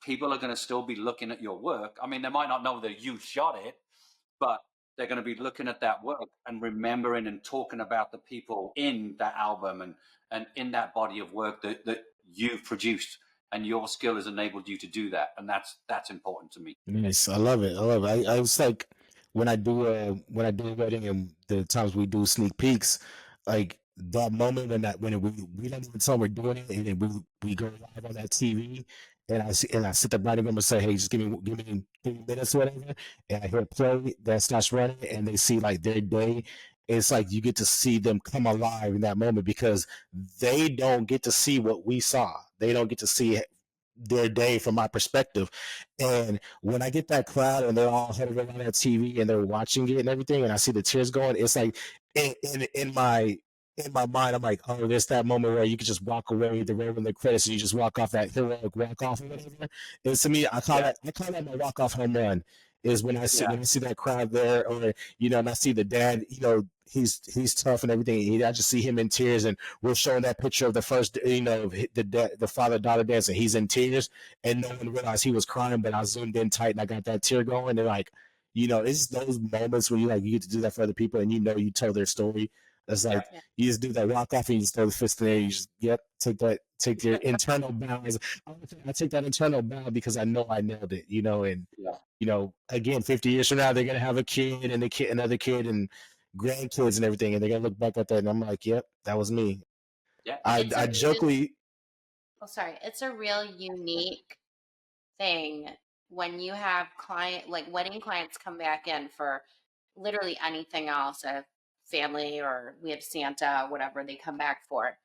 people are going to still be looking at your work. I mean, they might not know that you shot it, but they're going to be looking at that work and remembering and talking about the people in that album and in that body of work that you've produced, and your skill has enabled you to do that. And that's important to me. Nice. I love it. I love it. I was like when I do a wedding and the times we do sneak peeks, like that moment when we don't even tell them we're doing it and then we go live on that TV and I sit there by them and say, hey, just give me 3 minutes or whatever, and I hear play that starts running and they see like their day. It's like you get to see them come alive in that moment because they don't get to see what we saw. They don't get to see their day from my perspective. And when I get that crowd and they're all headed around that TV and they're watching it and everything, and I see the tears going, it's like in my mind, I'm like, oh, there's that moment where you could just walk away the road in the credits and you just walk off that heroic walk off or whatever. And to me, I call that my walk off home run. Is when I see that crowd there, or and I see the dad, he's tough and everything. I just see him in tears, and we're showing that picture of the first, the father daughter dance, and he's in tears, and no one realized he was crying, but I zoomed in tight and I got that tear going, and like, it's those moments when you get to do that for other people, and you tell their story. It's like you just do that walk off and you just throw the fist in there. You just take your internal bow. I take that internal bow because I know I nailed it. And again, 50 years from now, they're gonna have a kid and another kid and grandkids and everything, and they're gonna look back at that and I'm like, yep, that was me. Yeah, I jokingly. Oh, sorry. It's a real unique thing when you have wedding clients come back in for literally anything else, a family or we have Santa, whatever they come back for.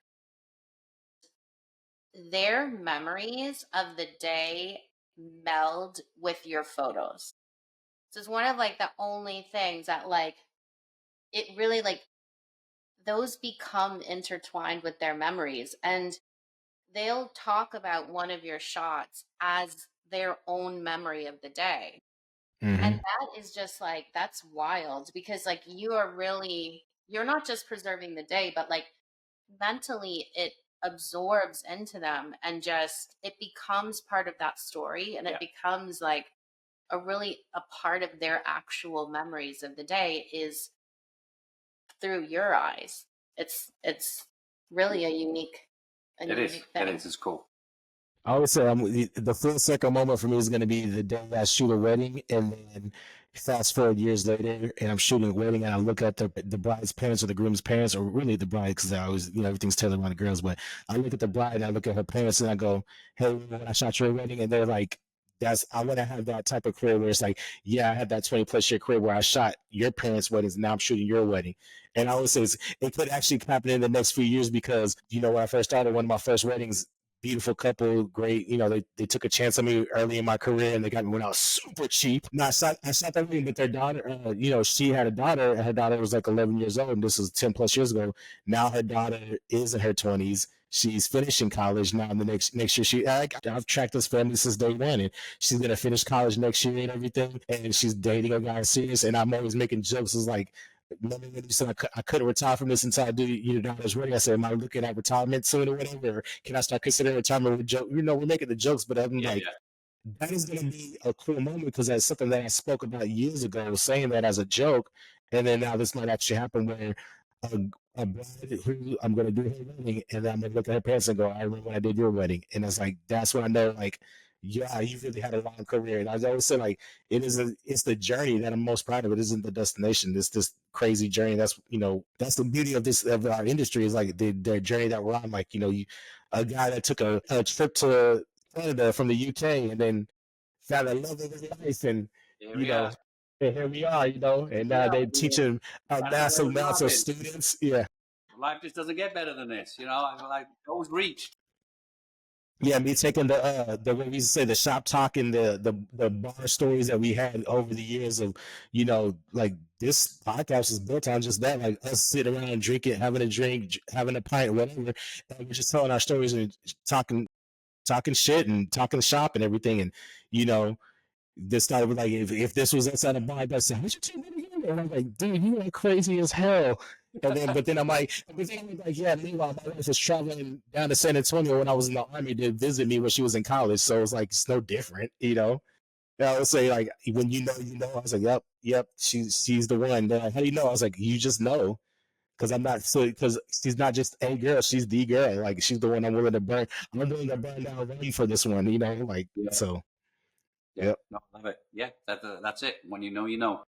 Their memories of the day meld with your photos. So it's one of the only things that it really those become intertwined with their memories, and they'll talk about one of your shots as their own memory of the day. Mm-hmm. And that is just that's wild because you're not just preserving the day, but mentally it absorbs into them and just it becomes part of that story, and it becomes a part of their actual memories of the day is through your eyes. It's really a unique It is. thing. It is. It's cool. I always say the full circle moment for me is going to be the day I shoot a wedding, and then fast forward years later, and I'm shooting a wedding, and I look at the bride's parents or the groom's parents, or really the bride, because I always, everything's tailored around the girls. But I look at the bride, and I look at her parents, and I go, "Hey, when I shot your wedding," and they're like, I want to have that type of career where it's like, yeah, I had that 20+ year career where I shot your parents' weddings, and now I'm shooting your wedding. And I always say it could actually happen in the next few years because, when I first started, one of my first weddings, beautiful couple, great. They took a chance on me early in my career, and they got me when I was super cheap. No, I shot that movie, but their daughter, she had a daughter, and her daughter was like 11 years old, and this was 10+ years ago. Now her daughter is in her 20s. She's finishing college now. In the next year, I've tracked this family since day one, and she's gonna finish college next year and everything. And she's dating a guy serious, and I'm always making jokes. It's like, remember when you said I couldn't retire from this until I do your daughter's wedding? I said, am I looking at retirement soon or whatever? Or can I start considering retirement with joke? We're making the jokes, but I'm like, that is going to be a cool moment because that's something that I spoke about years ago, saying that as a joke. And then now this might actually happen where a bride who I'm going to do her wedding, and then I'm going to look at her parents and go, I remember when I did your wedding. And it's like, that's when I know, like, yeah, you really had a long career. And I always say, like, it's the journey that I'm most proud of. It isn't the destination. It's this crazy journey. That's the beauty of our industry is like the journey that we're on. Like, a guy that took a trip to Canada from the UK and then found a love of his life, and Here we are. and here we are, and now they're teaching massive amounts of students. Yeah. Life just doesn't get better than this, I like always reach. Yeah, me taking the way we used to say the shop talk and the bar stories that we had over the years of, like this podcast is built on just that, like us sitting around and drinking, having a drink, having a pint, whatever. And we're just telling our stories and talking shit and talking shop and everything. And this started with like if this was outside of bar, I'd say, "What's your team again?" And I'm like, "Dude, you are crazy as hell." But then I'm like, yeah. Meanwhile, my wife was traveling down to San Antonio when I was in the army to visit me when she was in college, so it's like it's no different. And I would say like when I was like, yep, she's the one. They're like, how do you know? I was like, you just know. Because she's not just a girl, she's the girl. Like she's the one I'm willing to burn. I'm willing to burn down running for this one. Like so. Yep. No, I love it. Yeah, that's it. When you know, you know.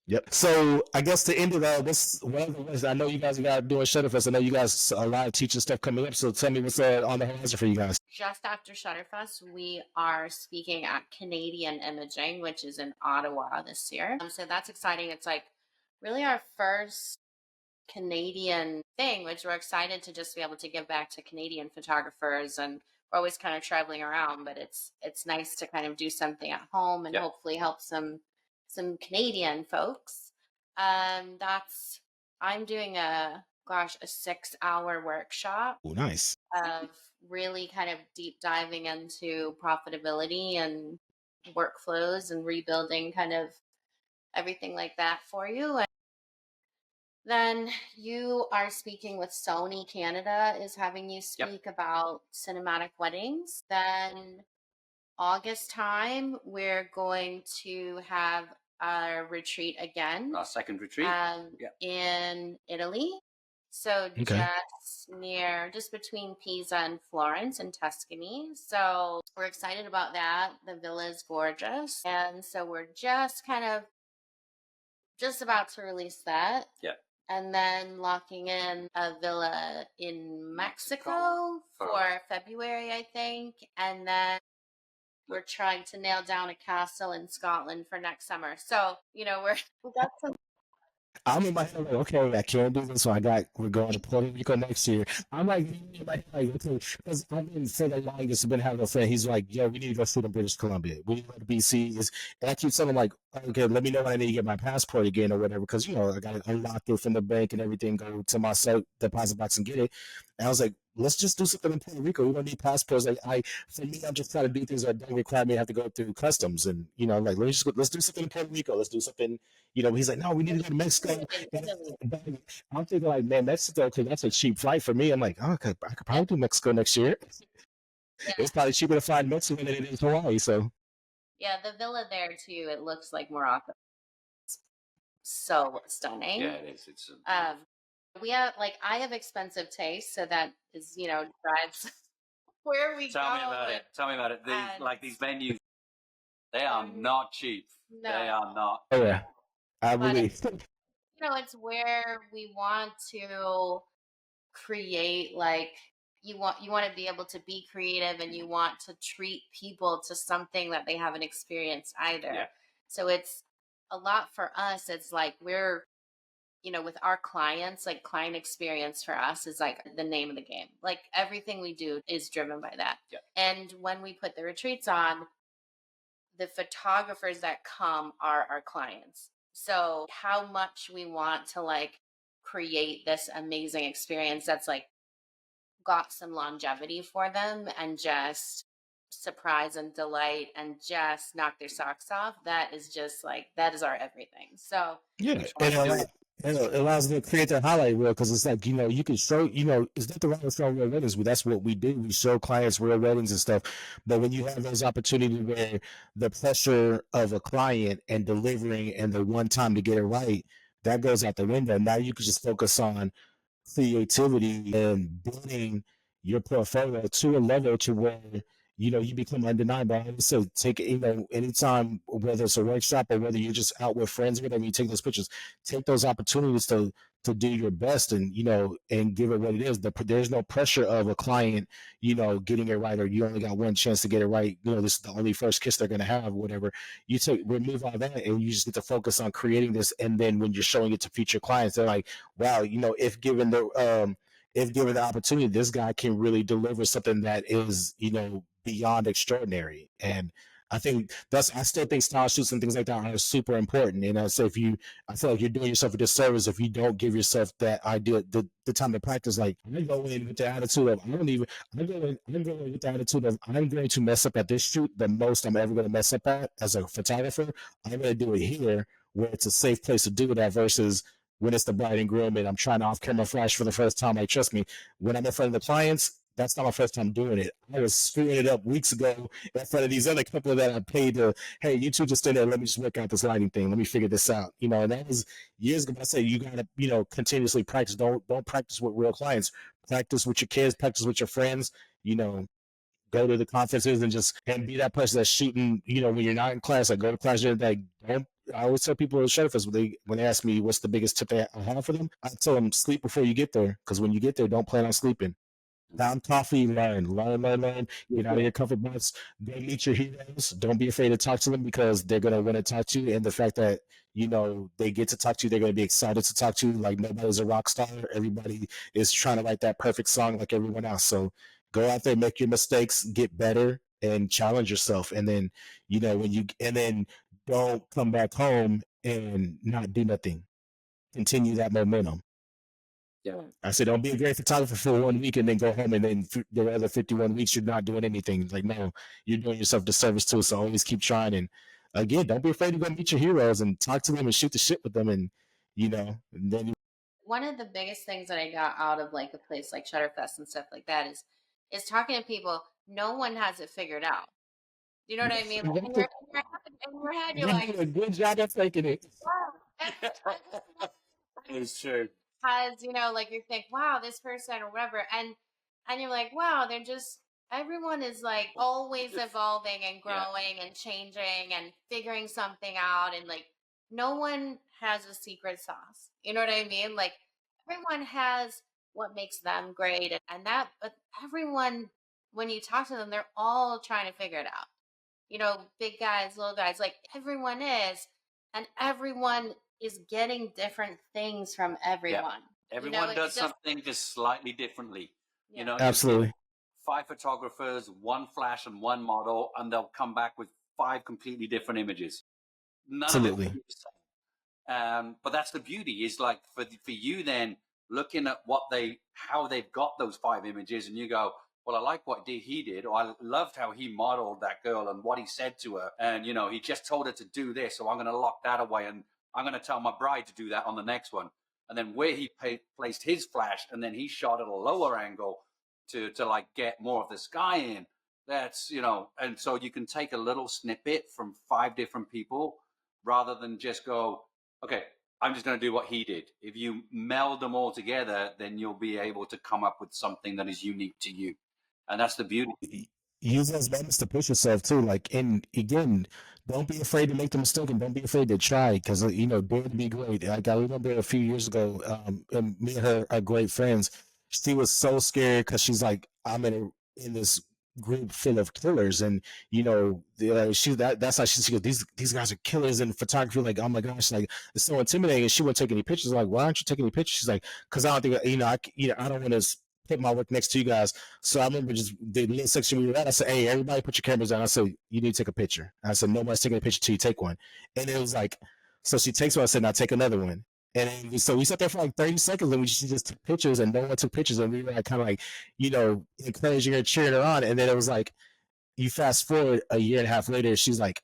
Yep. So I guess to end it all, I know you guys are doing Shutterfest. I know you guys a lot of teaching stuff coming up. So tell me what's on the horizon for you guys. Just after Shutterfest, we are speaking at Canadian Imaging, which is in Ottawa this year. So that's exciting. It's like really our first Canadian thing, which we're excited to just be able to give back to Canadian photographers. And we're always kind of traveling around, but it's nice to kind of do something at home and hopefully help some Canadian folks. I'm doing a 6-hour workshop. Oh, nice. Of really kind of deep diving into profitability and workflows and rebuilding kind of everything like that for you. And then you are speaking with Sony Canada is having you speak about cinematic weddings. Then August time, we're going to have a retreat again. Our second retreat. In Italy. So just between Pisa and Florence and Tuscany. So we're excited about that. The villa is gorgeous. And so we're just about to release that. Yeah. And then locking in a villa in Mexico for February, I think. And then we're trying to nail down a castle in Scotland for next summer. So, we got some. I'm in my head like, okay, I can't do this, so we're going to Puerto Rico next year. I'm like, in my head, like, okay, because I've been for the longest, I've been having a friend. He's like, yo, we need to go shoot in British Columbia. We need to go to BC. And I keep telling him like, okay, let me know when I need to get my passport again or whatever, because I got to unlock it from the bank and everything, go to my deposit box and get it. And I was like, let's just do something in Puerto Rico. We don't need passports. Like for me, I'm just trying to do things that don't require me to have to go through customs. And like let's do something in Puerto Rico. Let's do something. He's like, no, we need to go to Mexico. I'm thinking like, man, Mexico, that's a cheap flight for me. I'm like, oh, I could probably do Mexico next year. Yeah. It's probably cheaper to fly in Mexico than it is Hawaii. So yeah, the villa there too. It looks like Morocco. so stunning. Yeah, it is. It's We have I have expensive taste, so that is drives where we tell go. me about it. Tell me about it. These venues, they are Mhm. not cheap. No, They are not. Oh yeah, I but believe. it's where we want to create you want to be able to be creative, and you want to treat people to something that they haven't experienced either. Yeah. So it's a lot for us. It's like we're with our clients, like client experience for us is like the name of the game. Like everything we do is driven by that. Yeah. And when we put the retreats on, the photographers that come are our clients. So how much we want to create this amazing experience that's got some longevity for them, and just surprise and delight and just knock their socks off. That is just that is our everything. So Yeah, try and to do it. it allows them to create their highlight reel, because it's like, you can show, it's not the right to show real weddings, but that's what we do. We show clients real weddings and stuff. But when you have those opportunities where the pressure of a client and delivering and the one time to get it right, that goes out the window. Now you can just focus on creativity and building your portfolio to a level to where you become undeniable. So take anytime, whether it's a workshop or whether you're just out with friends or whatever, you take those pictures, take those opportunities to do your best, and and give it what it is. There's no pressure of a client getting it right, or you only got one chance to get it right. This is the only first kiss they're going to have, whatever. You remove all that, and you just get to focus on creating this. And then when you're showing it to future clients, they're like, wow, if given the opportunity, this guy can really deliver something that is beyond extraordinary. And I still think style shoots and things like that are super important. And so I feel like you're doing yourself a disservice if you don't give yourself that idea, the time to practice. Like, I go in with the attitude of I'm going with the attitude of, I'm going to mess up at this shoot the most I'm ever going to mess up at as a photographer. I'm going to do it here where it's a safe place to do it at, versus when it's the bride and groom and I'm trying to off camera flash for the first time. Like, trust me, when I'm in front of the clients, that's not my first time doing it. I was screwing it up weeks ago in front of these other couple that I paid to, hey, you two just stay there. Let me just work out this lighting thing. Let me figure this out. And that was years ago. I say you gotta, continuously practice. Don't practice with real clients. Practice with your kids. Practice with your friends. Go to the conferences and be that person that's shooting. When you're not in class, like, go to class. You're like, don't. I always tell people at Shutter Fest, when they ask me what's the biggest tip I have for them, I tell them, sleep before you get there, because when you get there, don't plan on sleeping. Down coffee, learn. Get out of your comfort box. Go meet your heroes. Don't be afraid to talk to them, because they're gonna want to talk to you. And the fact that they get to talk to you, they're gonna be excited to talk to you. Like, nobody's a rock star. Everybody is trying to write that perfect song like everyone else. So go out there, make your mistakes, get better, and challenge yourself. And then don't come back home and not do nothing. Continue that momentum. Yeah. I said, don't be a great photographer for 1 week and then go home, and then the other 51 weeks you're not doing anything. Like, no, you're doing yourself disservice too. So always keep trying. And again, don't be afraid to go meet your heroes and talk to them and shoot the shit with them. And and then one of the biggest things that I got out of a place like Shutterfest and stuff like that is talking to people. No one has it figured out. You know what I mean? Like, in your head, you're like, a good job at faking it. It's true. Because you think, wow, this person or whatever, and you're like, wow, everyone is always evolving and growing and changing and figuring something out, and no one has a secret sauce. You know what I mean? Like, everyone has what makes them great, but everyone, when you talk to them, they're all trying to figure it out. Big guys, little guys, like, everyone is, and everyone is getting different things from everyone. Everyone does something just slightly differently. Absolutely. 5 photographers, 1 flash, and 1 model, and they'll come back with 5 completely different images. None Absolutely. of it is the same. But that's the beauty, is like for you then, looking at how they've got those 5 images, and you go, well, I like what he did, or I loved how he modeled that girl and what he said to her. And, he just told her to do this, so I'm going to lock that away, and I'm going to tell my bride to do that on the next one. And then where he placed his flash, and then he shot at a lower angle to get more of the sky in. That's, and so you can take a little snippet from 5 different people rather than just go, okay, I'm just going to do what he did. If you meld them all together, then you'll be able to come up with something that is unique to you. And that's the beauty. Use those moments to push yourself too. Like, and again, don't be afraid to make the mistake, and don't be afraid to try, because dare to be great. Like, I remember a few years ago, and me and her are great friends. She was so scared because she's like, I'm in this group full of killers, and that's how she goes, these guys are killers in photography. Like, oh my gosh, like, it's so intimidating. And she wouldn't take any pictures. Like, why aren't you taking any pictures? She's like, because I don't think I don't want to put my work next to you guys. So I remember just the little section we were at, I said, hey, everybody put your cameras down. I said, you need to take a picture. I said, nobody's taking a picture till you take one. And it was like, so she takes one. I said, now take another one. And then, so we sat there for like 30 seconds, and she just took pictures, and no one took pictures. And we were like, kind of like, encouraging her, cheering her on. And then it was like, you fast forward a year and a half later, she's like,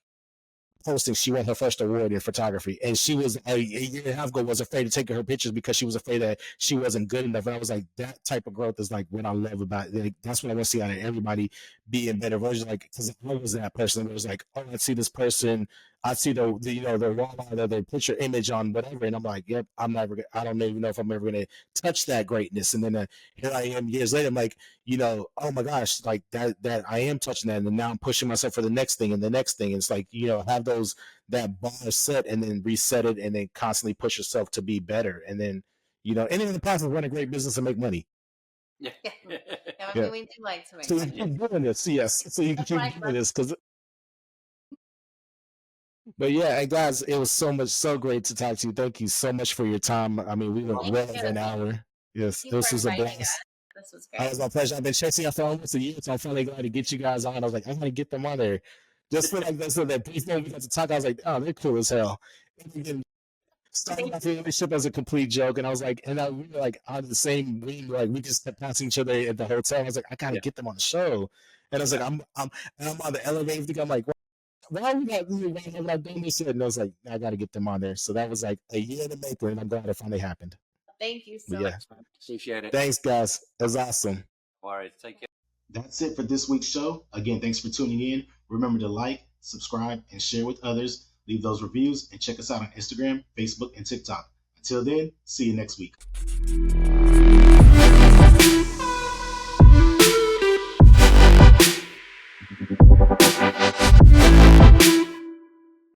posting she won her first award in photography, and she was a year and a half ago was afraid to take her pictures because she was afraid that she wasn't good enough. And I was like, that type of growth is like what I love about it. Like, that's what I want to see out of everybody, being better versions. Like, because I was that person that was like, oh, I see this person, I see the raw line of their picture image on whatever, and I'm like, yep, I don't even know if I'm ever gonna touch that greatness. And then here I am years later, I'm like, oh my gosh, like that I am touching that, and then now I'm pushing myself for the next thing and the next thing. It's like, have that bar set, and then reset it, and then constantly push yourself to be better, and then and in the process run a great business and make money. Yeah. We do like to make so money. you keep doing this, yes. So you can keep doing this, because. But yeah, guys, it was so great to talk to you. Thank you so much for your time. I mean, we went well over an hour. Yes, this was a blast. This was great. It was my pleasure. I've been chasing you for almost a year, so I'm finally glad to get you guys on. I was like, I'm gonna get them on there. Just for like that brief moment we got to talk, I was like, oh, they're cool as hell. And again, started off the relationship as a complete joke, and I was like, we were like on the same wing, like we just kept passing each other at the hotel. I was like, I gotta get them on the show. And I was like, I'm on the elevator. I'm like, why are we not doing this yet? And I was like, I got to get them on there. So that was like a year in the making, and I'm glad it finally happened. Thank you so much. Appreciate it. Thanks, guys. It was awesome. All right, take care. That's it for this week's show. Again, thanks for tuning in. Remember to like, subscribe, and share with others. Leave those reviews, and check us out on Instagram, Facebook, and TikTok. Until then, see you next week.